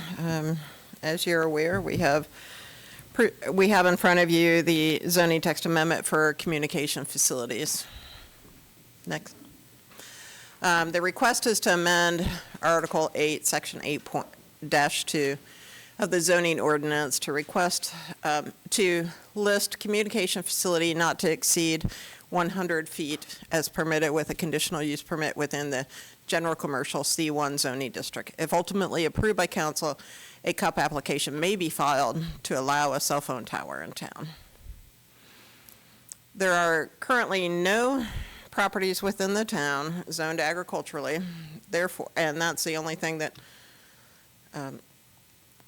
As you're aware, we have in front of you the zoning text amendment for communication facilities. Next. The request is to amend Article 8, Section 8-2 of the zoning ordinance to request to list communication facility not to exceed 100 feet as permitted with a conditional use permit within the general commercial C1 zoning district. If ultimately approved by council, a CUP application may be filed to allow a cell phone tower in town. There are currently no properties within the town zoned agriculturally, therefore, and that's the only thing that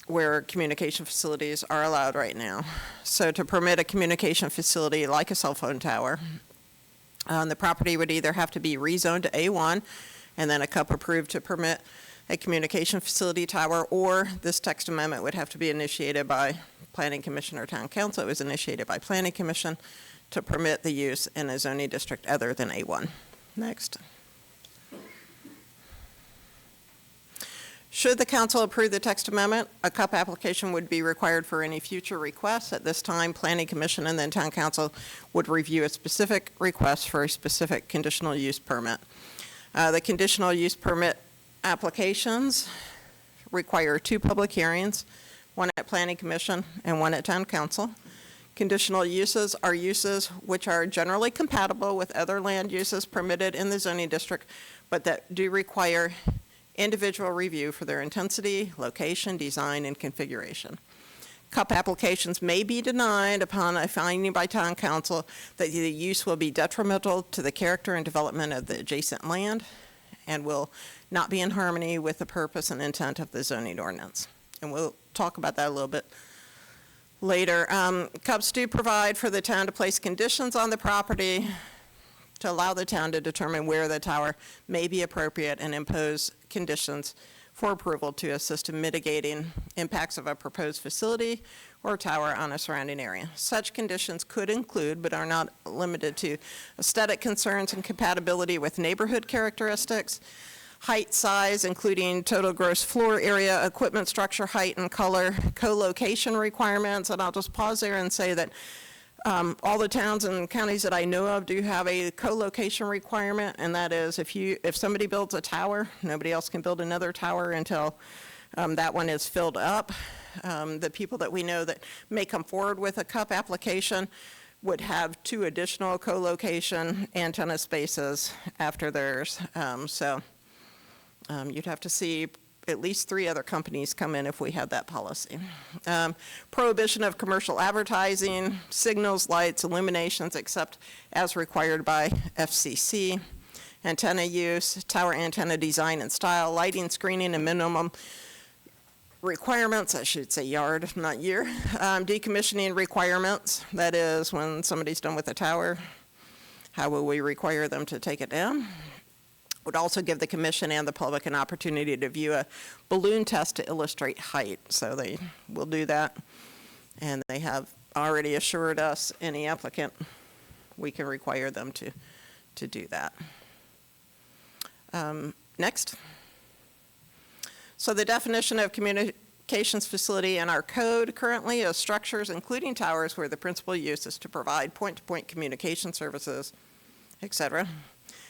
where communication facilities are allowed right now. So to permit a communication facility like a cell phone tower, the property would either have to be rezoned to A1 and then a CUP approved to permit a communication facility tower, or this text amendment would have to be initiated by Planning Commission or Town Council. It was initiated by Planning Commission to permit the use in a zoning district other than A1. Next. Should the council approve the text amendment, a CUP application would be required for any future requests. At this time, Planning Commission and then Town Council would review a specific request for a specific conditional use permit. The conditional use permit applications require 2 public hearings, one at Planning Commission and one at Town Council. Conditional uses are uses which are generally compatible with other land uses permitted in the zoning district, but that do require individual review for their intensity, location, design, and configuration. CUP applications may be denied upon a finding by Town Council that the use will be detrimental to the character and development of the adjacent land and will not be in harmony with the purpose and intent of the zoning ordinance. And we'll talk about that a little bit later. CUPs do provide for the town to place conditions on the property to allow the town to determine where the tower may be appropriate and impose conditions for approval to assist in mitigating impacts of a proposed facility or tower on a surrounding area. Such conditions could include, but are not limited to, aesthetic concerns and compatibility with neighborhood characteristics, height, size, including total gross floor area, equipment structure, height, and color, co-location requirements, and I'll just pause there and say that all the towns and counties that I know of do have a co-location requirement, and that is if somebody builds a tower, nobody else can build another tower until that one is filled up. The people that we know that may come forward with a CUP application would have 2 additional co-location antenna spaces after theirs. You'd have to see at least 3 other companies come in if we had that policy. Prohibition of commercial advertising, signals, lights, illuminations, except as required by FCC. Antenna use, tower antenna design and style, lighting, screening, and minimum requirements, I should say yard, not year. Decommissioning requirements, that is when somebody's done with the tower, how will we require them to take it down? Would also give the commission and the public an opportunity to view a balloon test to illustrate height. So they will do that. And they have already assured us, any applicant, we can require them to do that. Next. So the definition of communications facility in our code currently is structures, including towers, where the principal use is to provide point-to-point communication services, et cetera.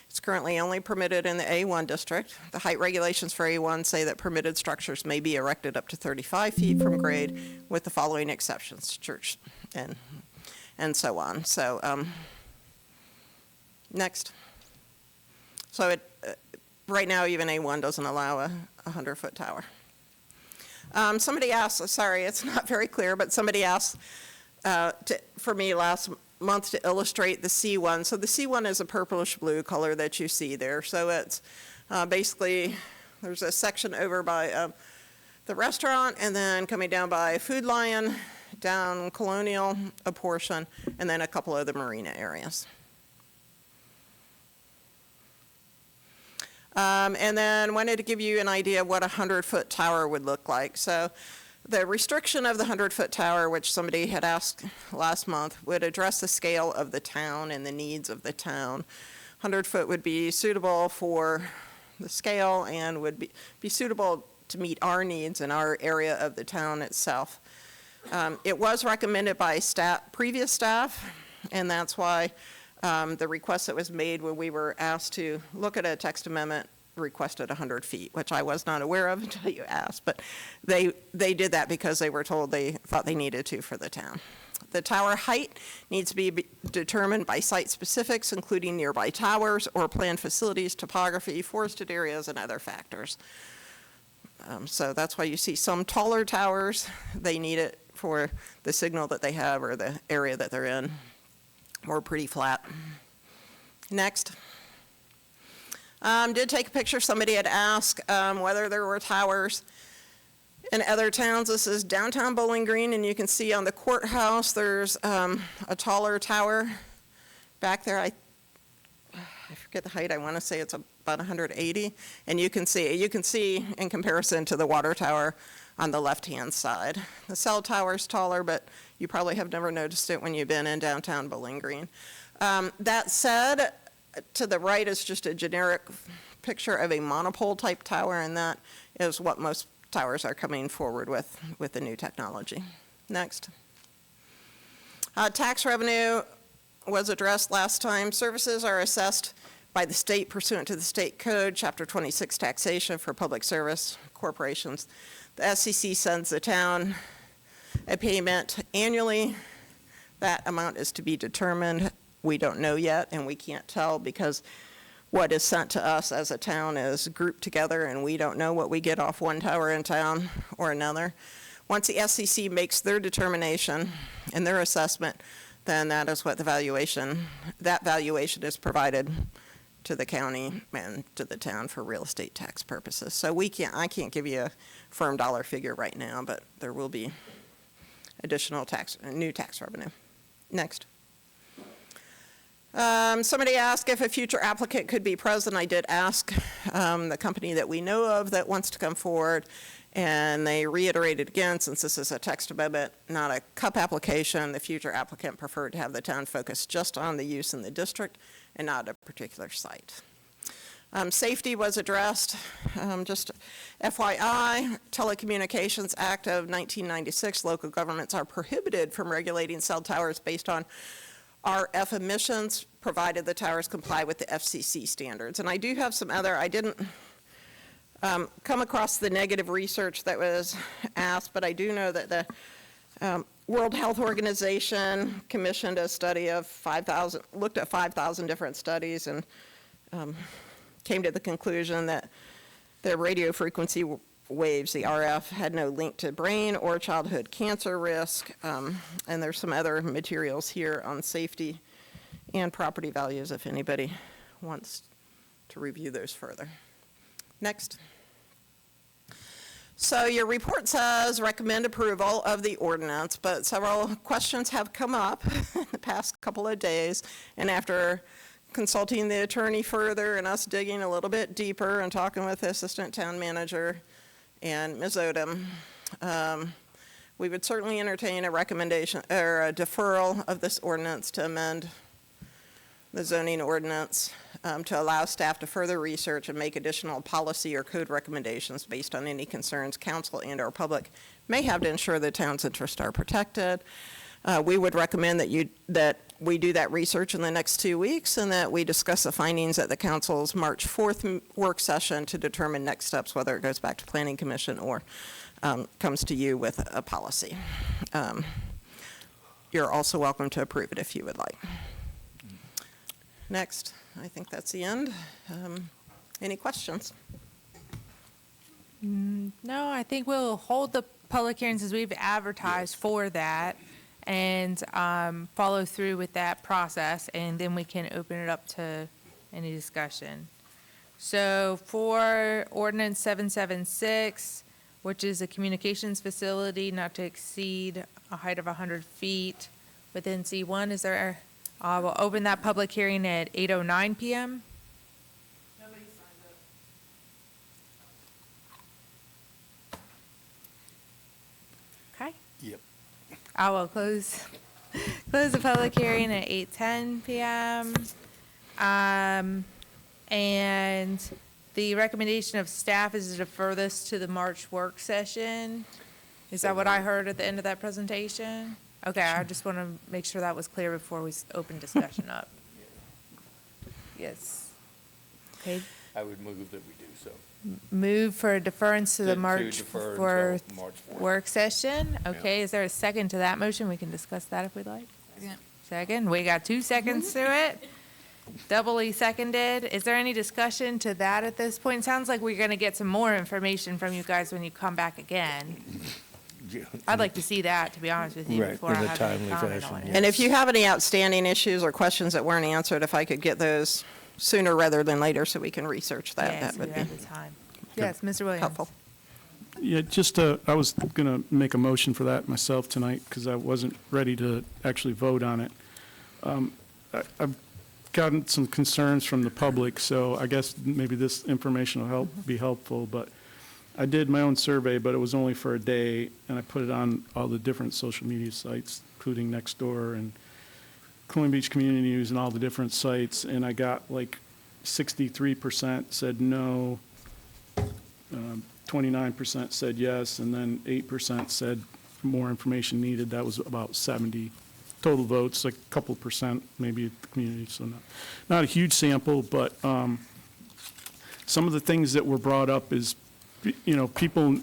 It's currently only permitted in the A1 district. The height regulations for A1 say that permitted structures may be erected up to 35 feet from grade with the following exceptions, church and so on. So next. So right now even A1 doesn't allow a 100-foot tower. Somebody asked, sorry, it's not very clear, but somebody asked for me last month to illustrate the C1. So the C1 is a purplish blue color that you see there. So it's basically There's a section over by the restaurant, and then coming down by Food Lion, down Colonial, a portion, and then a couple of the marina areas. And then wanted to give you an idea of what a 100-foot tower would look like. So the restriction of the 100-foot tower, which somebody had asked last month, would address the scale of the town and the needs of the town. 100-foot would be suitable for the scale and would be suitable to meet our needs in our area of the town itself. It was recommended by previous staff, and that's why the request that was made when we were asked to look at a text amendment requested 100 feet, which I was not aware of until you asked, but they did that because they were told they thought they needed to for the town. The tower height needs to be determined by site specifics, including nearby towers or planned facilities, topography, forested areas, and other factors. So that's why you see some taller towers. They need it for the signal that they have or the area that they're in, or pretty flat. Next. Did take a picture. Somebody had asked whether there were towers in other towns. This is downtown Bowling Green, and you can see on the courthouse there's a taller tower back there. I forget the height. I want to say it's about 180, and you can see in comparison to the water tower on the left-hand side. The cell tower's taller, but you probably have never noticed it when you've been in downtown Bowling Green. That said, to the right is just a generic picture of a monopole type tower, and that is what most towers are coming forward with the new technology. Next. Tax revenue was addressed last time. Services are assessed by the state pursuant to the state code, Chapter 26 taxation for public service corporations. The SCC sends the town a payment annually. That amount is to be determined. We don't know yet, and we can't tell because what is sent to us as a town is grouped together, and we don't know what we get off one tower in town or another. Once the SCC makes their determination and their assessment, then that is what that valuation is provided to the county and to the town for real estate tax purposes. So I can't give you a firm dollar figure right now, but there will be additional new tax revenue. Next. Somebody asked if a future applicant could be present. I did ask the company that we know of that wants to come forward, and they reiterated again, since this is a text amendment, not a CUP application, the future applicant preferred to have the town focus just on the use in the district and not a particular site. Safety was addressed. Just FYI, Telecommunications Act of 1996, local governments are prohibited from regulating cell towers based on RF emissions, provided the towers comply with the FCC standards. And I do have some I didn't come across the negative research that was asked, but I do know that the World Health Organization commissioned a study of 5,000, looked at 5,000 different studies, and came to the conclusion that the radio frequency waves, the RF, had no link to brain or childhood cancer risk. And there's some other materials here on safety and property values if anybody wants to review those further. Next. So your report says recommend approval of the ordinance, but several questions have come up in the past couple of days, and after consulting the attorney further and us digging a little bit deeper and talking with the assistant town manager and Ms. Odom, we would certainly entertain a recommendation or a deferral of this ordinance to amend the zoning ordinance to allow staff to further research and make additional policy or code recommendations based on any concerns council and our public may have to ensure the town's interests are protected. We would recommend that we do that research in the next 2 weeks and that we discuss the findings at the council's March 4th work session to determine next steps, whether it goes back to Planning Commission or comes to you with a policy. You're also welcome to approve it if you would like. Next, I think that's the end. Any questions? No, I think we'll hold the public hearings as we've advertised for that and follow through with that process, and then we can open it up to any discussion. So for ordinance 776, which is a communications facility not to exceed a height of 100 feet within C1, is there, we'll open that public hearing at 8:09 PM. Nobody signed up. Okay. Yep. I will close the public hearing at 8:10 PM. And the recommendation of staff is to defer this to the March work session. Is that what I heard at the end of that presentation? Okay, I just want to make sure that was clear before we open discussion up. Yes. Okay, I would move that we do so. move for deference to the To March defer for until March 4th. work session. Okay, is there a second to that motion? We can discuss that if we'd like. Second, we got 2 seconds to it. Doubly seconded. Is there any discussion to that at this point? Sounds like we're going to get some more information from you guys when you come back again. I'd like to see that, to be honest with you, Right, before I in a have any timely comment fashion, on yeah. it. And if you have any outstanding issues or questions that weren't answered, if I could get those sooner rather than later so we can research that, Yes, that we would be have the time. Yes, Mr. Williams. helpful. Yeah, I was going to make a motion for that myself tonight because I wasn't ready to actually vote on it. I've gotten some concerns from the public, so I guess maybe this information will be helpful, but I did my own survey, but it was only for a day, and I put it on all the different social media sites, including Nextdoor and Columbia Beach Community News and all the different sites, and I got like 63% said no, 29% said yes, and then 8% said more information needed. That was about 70 total votes, like a couple percent maybe at the community, so not a huge sample, but some of the things that were brought up is, people,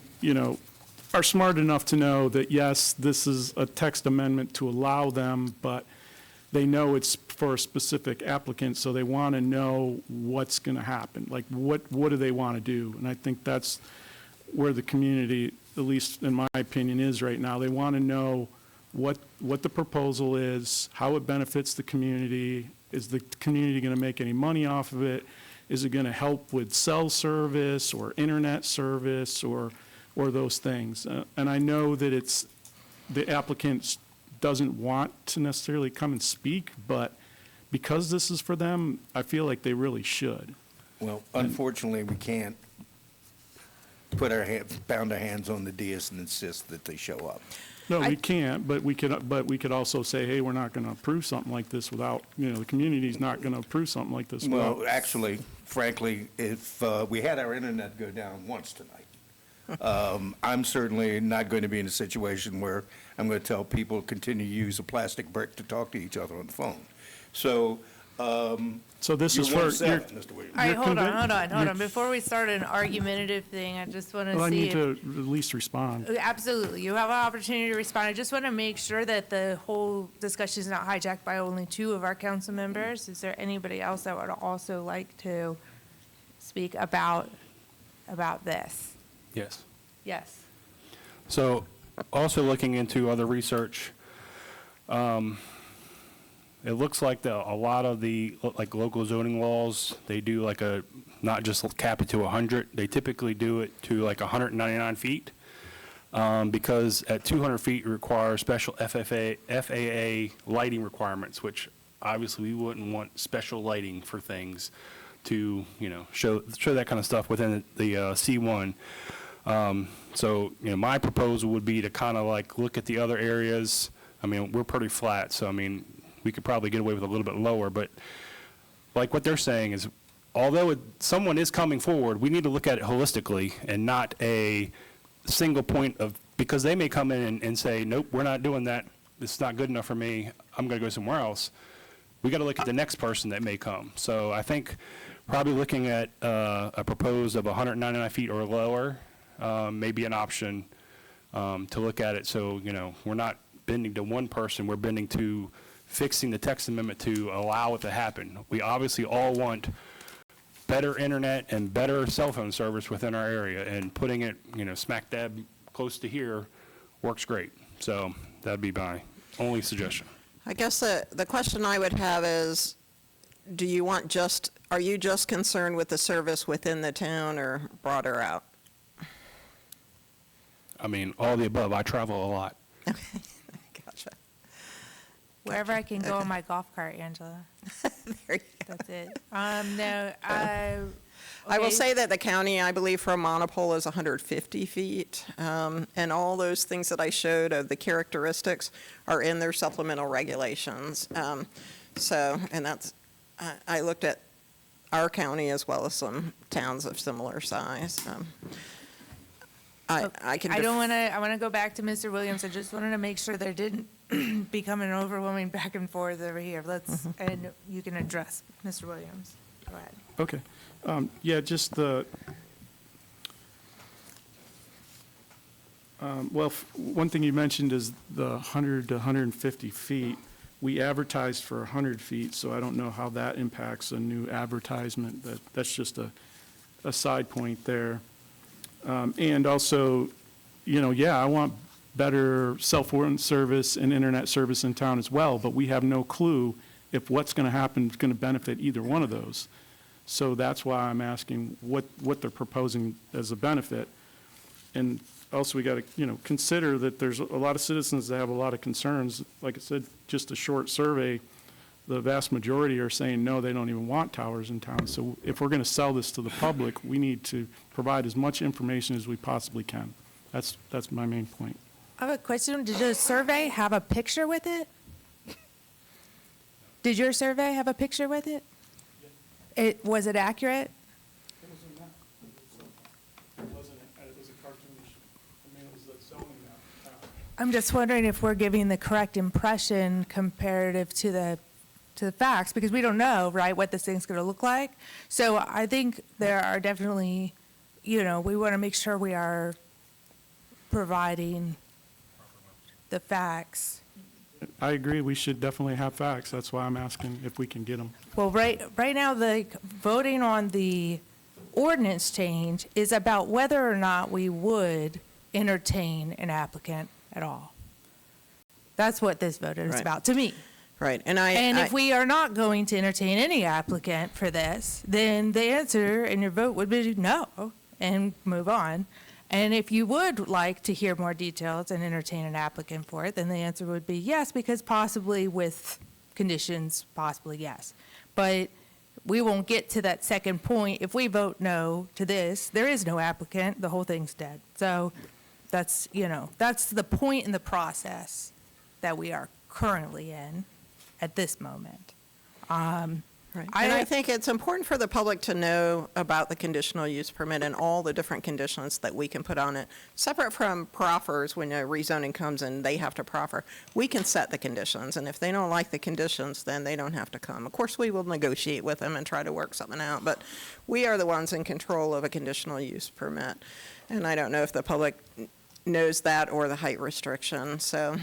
are smart enough to know that, yes, this is a text amendment to allow them, but they know it's for a specific applicant, so they want to know what's going to happen. Like, what do they want to do? And I think that's where the community, at least in my opinion, is right now. They want to know what the proposal is, how it benefits the community. Is the community going to make any money off of it? Is it going to help with cell service or internet service or those things? And I know that the applicant doesn't want to necessarily come and speak, but because this is for them, I feel like they really should. Well, unfortunately, we can't pound our hands on the dais and insist that they show up. No, we can't, but we could also say, hey, we're not going to approve something like this without, the community's not going to approve something like this without. Well, actually, frankly, if we had our internet go down once tonight, I'm certainly not going to be in a situation where I'm going to tell people to continue to use a plastic brick to talk to each other on the phone. So, So this is you're for. 1-7, Mr. Williams. All right, hold you're- on. Before we start an argumentative thing, I just want Well, to I see need if. to at least respond. Absolutely. You have an opportunity to respond. I just want to make sure that the whole discussion is not hijacked by only 2 of our council members. Is there anybody else that would also like to speak about this? Yes. Yes. So also looking into other research, it looks like a lot of the, like local zoning laws, they do like not just cap it to 100, they typically do it to like 199 feet. Because at 200 feet, it requires special FAA lighting requirements, which obviously we wouldn't want special lighting for things to, show that kind of stuff within the C1. So, my proposal would be to kind of like look at the other areas. I mean, we're pretty flat, so I mean, we could probably get away with a little bit lower, but like what they're saying is, although someone is coming forward, we need to look at it holistically and not a single point of, because they may come in and say, nope, we're not doing that. It's not good enough for me. I'm going to go somewhere else. We got to look at the next person that may come. So I think probably looking at a proposed of 199 feet or lower may be an option to look at it. So, we're not bending to one person. We're bending to fixing the text amendment to allow it to happen. We obviously all want better internet and better cell phone service within our area, and putting it, smack dab close to here works great. So that'd be my only suggestion. I guess the question I would have is, do you want are you just concerned with the service within the town or broader out? I mean, all the above. I travel a lot. Okay, gotcha. Wherever I can go on my golf cart, Angela. There you go. That's it. No, I will okay. say that the county, I believe, for a monopole is 150 feet, and all those things that I showed of the characteristics are in their supplemental regulations. So, and that's, I looked at our county as well as some towns of similar size. I can. I don't want to, I want to go back to Mr. Williams. I just wanted to make sure there didn't become an overwhelming back and forth over here. Let's, and you can address Mr. Williams. Go ahead. Okay. Yeah, just one thing you mentioned is the 100 to 150 feet. We advertised for 100 feet, so I don't know how that impacts a new advertisement. That's just a side point there. And also, yeah, I want better cell phone service and internet service in town as well, but we have no clue if what's going to happen is going to benefit either one of those. So that's why I'm asking what they're proposing as a benefit. And also, we got to, consider that there's a lot of citizens that have a lot of concerns. Like I said, just a short survey, the vast majority are saying, no, they don't even want towers in town. So if we're going to sell this to the public, we need to provide as much information as we possibly can. That's my main point. I have a question. Did the survey have a picture with it? Did your survey have a picture with it? Was it accurate? It was a map. It was a cartoonish, it was a zoning map. I'm just wondering if we're giving the correct impression comparative to the facts, because we don't know, right, what this thing's going to look like. So I think there are definitely, we want to make sure we are providing the facts. I agree, we should definitely have facts. That's why I'm asking if we can get them. Well, right now, the voting on the ordinance change is about whether or not we would entertain an applicant at all. That's what this vote is Right. about, to me. Right, and If we are not going to entertain any applicant for this, then the answer in your vote would be no, and move on. And if you would like to hear more details and entertain an applicant for it, then the answer would be yes, because possibly with conditions, possibly yes. But we won't get to that second point. If we vote no to this, there is no applicant, the whole thing's dead. So that's, that's the point in the process that we are currently in at this moment. Right. And I think it's important for the public to know about the conditional use permit and all the different conditions that we can put on it. Separate from proffers, when a rezoning comes in, they have to proffer. We can set the conditions, and if they don't like the conditions, then they don't have to come. Of course, we will negotiate with them and try to work something out, but we are the ones in control of a conditional use permit. And I don't know if the public knows that or the height restriction, so.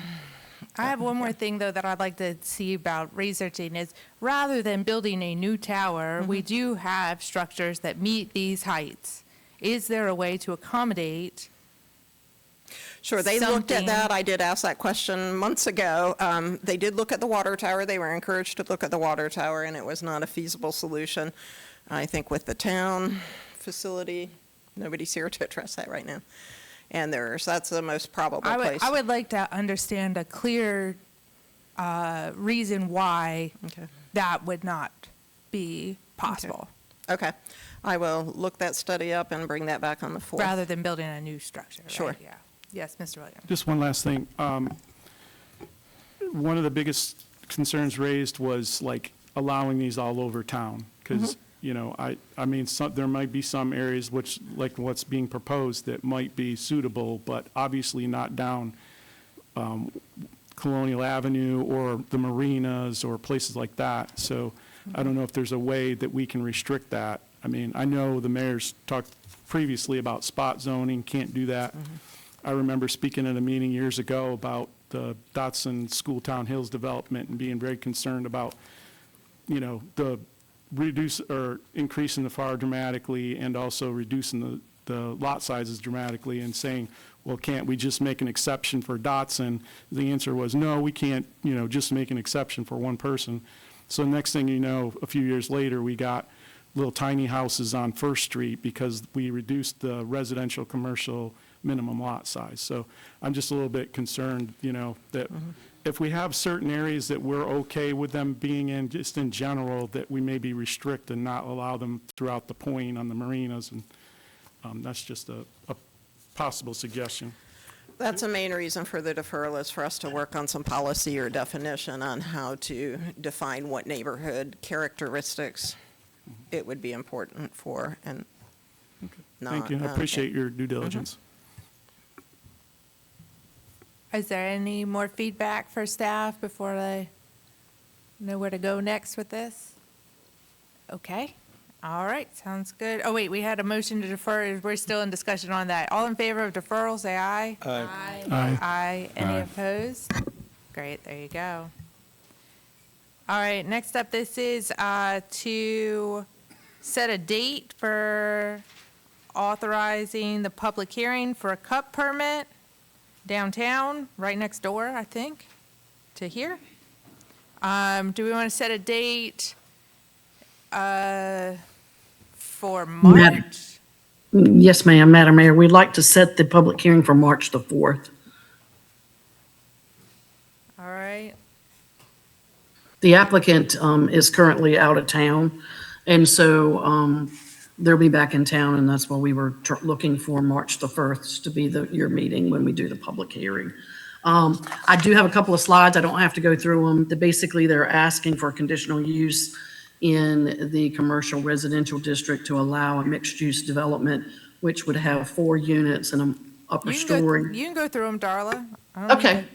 I have one more thing, though, that I'd like to see about researching is, rather than building a new tower, we do have structures that meet these heights. Is there a way to accommodate? Sure, they looked at something? that. I did ask that question months ago. They did look at the water tower. They were encouraged to look at the water tower, and it was not a feasible solution. I think with the town facility, nobody's here to address that right now. And that's the most probable place. I would like to understand a clear reason why Okay. that would not be possible, Okay. I will look that study up and bring that back on the 4th. rather than building a new structure, right? Sure. Yeah. Yes, Mr. Williams. Just one last thing. One of the biggest concerns raised was like allowing these all over town. Because, I mean, there might be some areas which, like what's being proposed, that might be suitable, but obviously not down Colonial Avenue or the marinas or places like that. So I don't know if there's a way that we can restrict that. I mean, I know the mayor's talked previously about spot zoning, can't do that. I remember speaking at a meeting years ago about the Dotson School Town Hills development and being very concerned about, the increasing the FAR dramatically and also reducing the lot sizes dramatically and saying, well, can't we just make an exception for Dotson? The answer was, no, we can't, just make an exception for one person. So next thing you know, a few years later, we got little tiny houses on First Street because we reduced the residential, commercial minimum lot size. So I'm just a little bit concerned, that if we have certain areas that we're okay with them being in, just in general, that we maybe restrict and not allow them throughout the point on the marinas. And that's just a possible suggestion. That's a main reason for the deferral, is for us to work on some policy or definition on how to define what neighborhood characteristics it would be important for and not. Thank you. I appreciate your due diligence. Is there any more feedback for staff before they know where to go next with this? Okay, all right, sounds good. Oh, wait, we had a motion to defer. We're still in discussion on that. All in favor of deferral, say aye. Aye. Aye. Aye. Any Aye. opposed? Great, there you go. All right, next up, this is to set a date for authorizing the public hearing for a cup permit downtown, right next door, I think, to here. Do we want to set a date for Madam- March? Yes, ma'am, Madam Mayor, we'd like to set the public hearing for March the 4th. All right, The applicant is currently out of town, and so they'll be back in town, and that's why we were looking for March the 1st to be your meeting when we do the public hearing. I do have a couple of slides. I don't have to go through them. Basically, they're asking for conditional use in the commercial residential district to allow a mixed-use development, which would have 4 units and an upper story. you can go through them, Darla. I don't Okay, need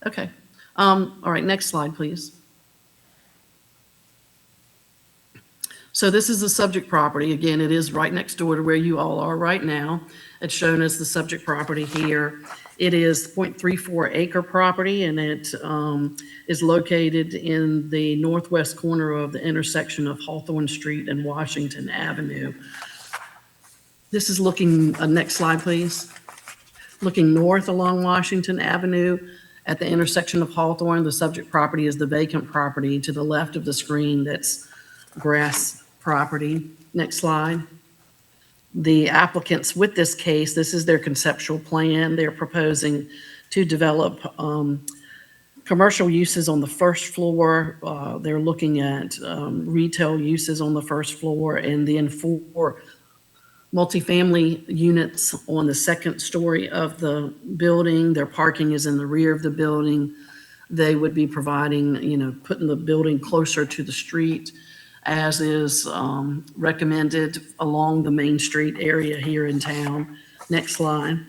okay. All right, next slide, please. So this is the subject property. Again, it is right next door to where you all are right now. It's shown as the subject property here. It is 0.34 acre property, and it is located in the northwest corner of the intersection of Hawthorne Street and Washington Avenue. This is looking, next slide, please. Looking north along Washington Avenue at the intersection of Hawthorne. The subject property is the vacant property to the left of the screen. That's grass property. Next slide. The applicants with this case, this is their conceptual plan. They're proposing to develop commercial uses on the first floor. They're looking at retail uses on the first floor, and then 4 multifamily units on the second story of the building. Their parking is in the rear of the building. They would be providing, putting the building closer to the street, as is recommended along the Main Street area here in town. Next slide.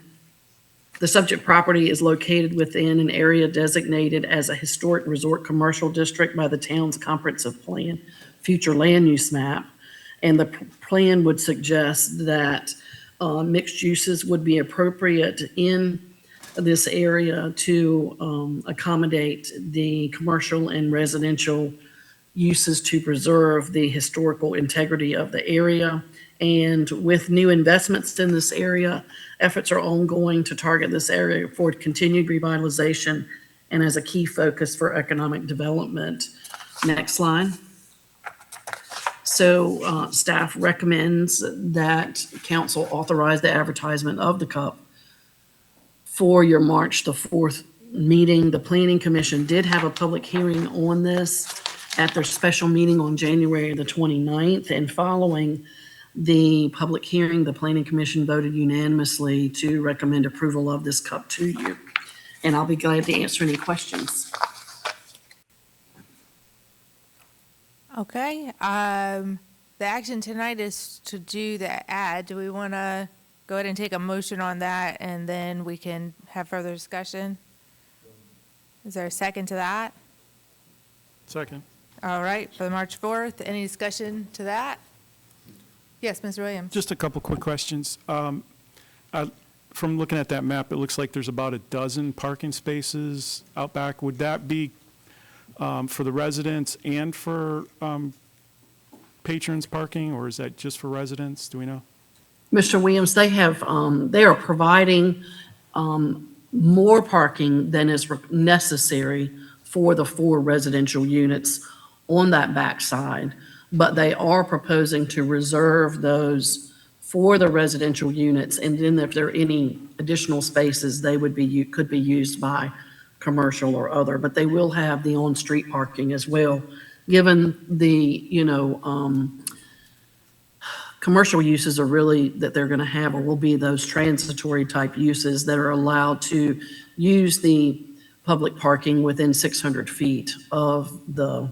The subject property is located within an area designated as a historic resort commercial district by the town's comprehensive plan, future land use map. And the plan would suggest that mixed uses would be appropriate in this area to accommodate the commercial and residential uses to preserve the historical integrity of the area. And with new investments in this area, efforts are ongoing to target this area for continued revitalization and as a key focus for economic development. Next slide. So staff recommends that council authorize the advertisement of the CUP for your March the 4th meeting. The Planning Commission did have a public hearing on this at their special meeting on January the 29th, and following the public hearing, the Planning Commission voted unanimously to recommend approval of this CUP to you. And I'll be glad to answer any questions. Okay, the action tonight is to do the ad. Do we want to go ahead and take a motion on that, and then we can have further discussion? Is there a second to that? Second. All right, for the March 4th, any discussion to that? Yes, Mr. Williams? Just a couple quick questions. From looking at that map, it looks like there's about a dozen parking spaces out back. Would that be for the residents and for patrons parking, or is that just for residents? Do we know? Mr. Williams, they are providing more parking than is necessary for the 4 residential units on that backside, but they are proposing to reserve those for the residential units, and then if there are any additional spaces, they would be, could be used by commercial or other, but they will have the on-street parking as well, given the, commercial uses are really, that they're gonna have, or will be those transitory type uses that are allowed to use the public parking within 600 feet of the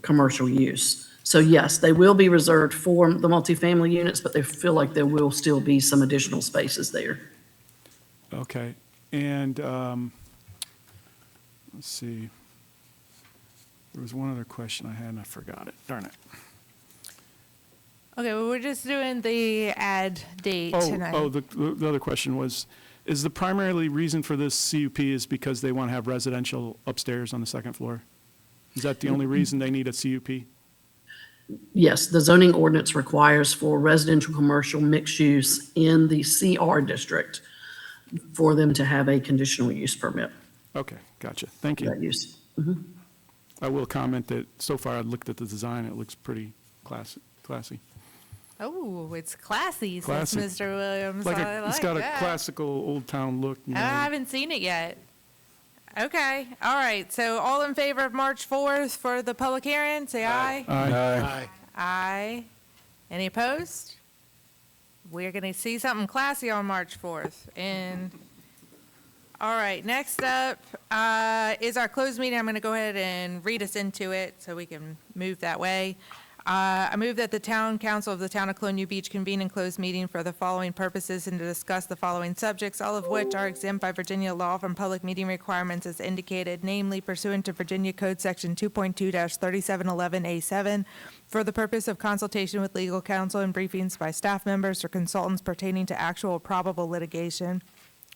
commercial use. So yes, they will be reserved for the multifamily units, but they feel like there will still be some additional spaces there. Okay, and, let's see. There was one other question I had and I forgot it, darn it. Okay, well, we're just doing the add date tonight. The other question was, is the primarily reason for this CUP is because they want to have residential upstairs on the second floor? Is that the only reason they need a CUP? Yes, the zoning ordinance requires for residential, commercial, mixed use in the CR district for them to have a conditional use permit. Okay, gotcha, thank you. That use. I will comment that so far I looked at the design, it looks pretty classy. Oh, it's classy, says Classic. Mr. Williams. Like I it's got that. a classical old town look. You know. I haven't seen it yet. Okay, all right. So all in favor of March 4th for the public hearing, say aye. Aye. Aye. Any opposed? We're going to see something classy on March 4th. And, all right, next up is our closed meeting. I'm going to go ahead and read us into it so we can move that way. I move that the Town Council of the Town of Colonial Beach convene and close meeting for the following purposes and to discuss the following subjects, all of which are exempt by Virginia law from public meeting requirements as indicated, namely pursuant to Virginia Code Section 2.2-3711A7, for the purpose of consultation with legal counsel and briefings by staff members or consultants pertaining to actual or probable litigation,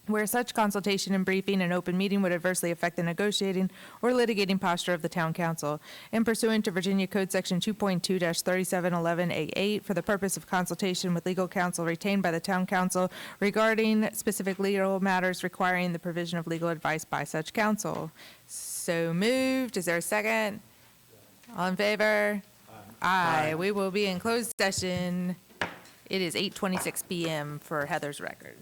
where such consultation and briefing and open meeting would adversely affect the negotiating or litigating posture of the town council, and pursuant to Virginia Code Section 2.2-3711A8 for the purpose of consultation with legal counsel retained by the town council regarding specific legal matters requiring the provision of legal advice by such counsel. So moved. Is there a second? All in favor? Aye. We will be in closed session. It is 8:26 PM for Heather's record.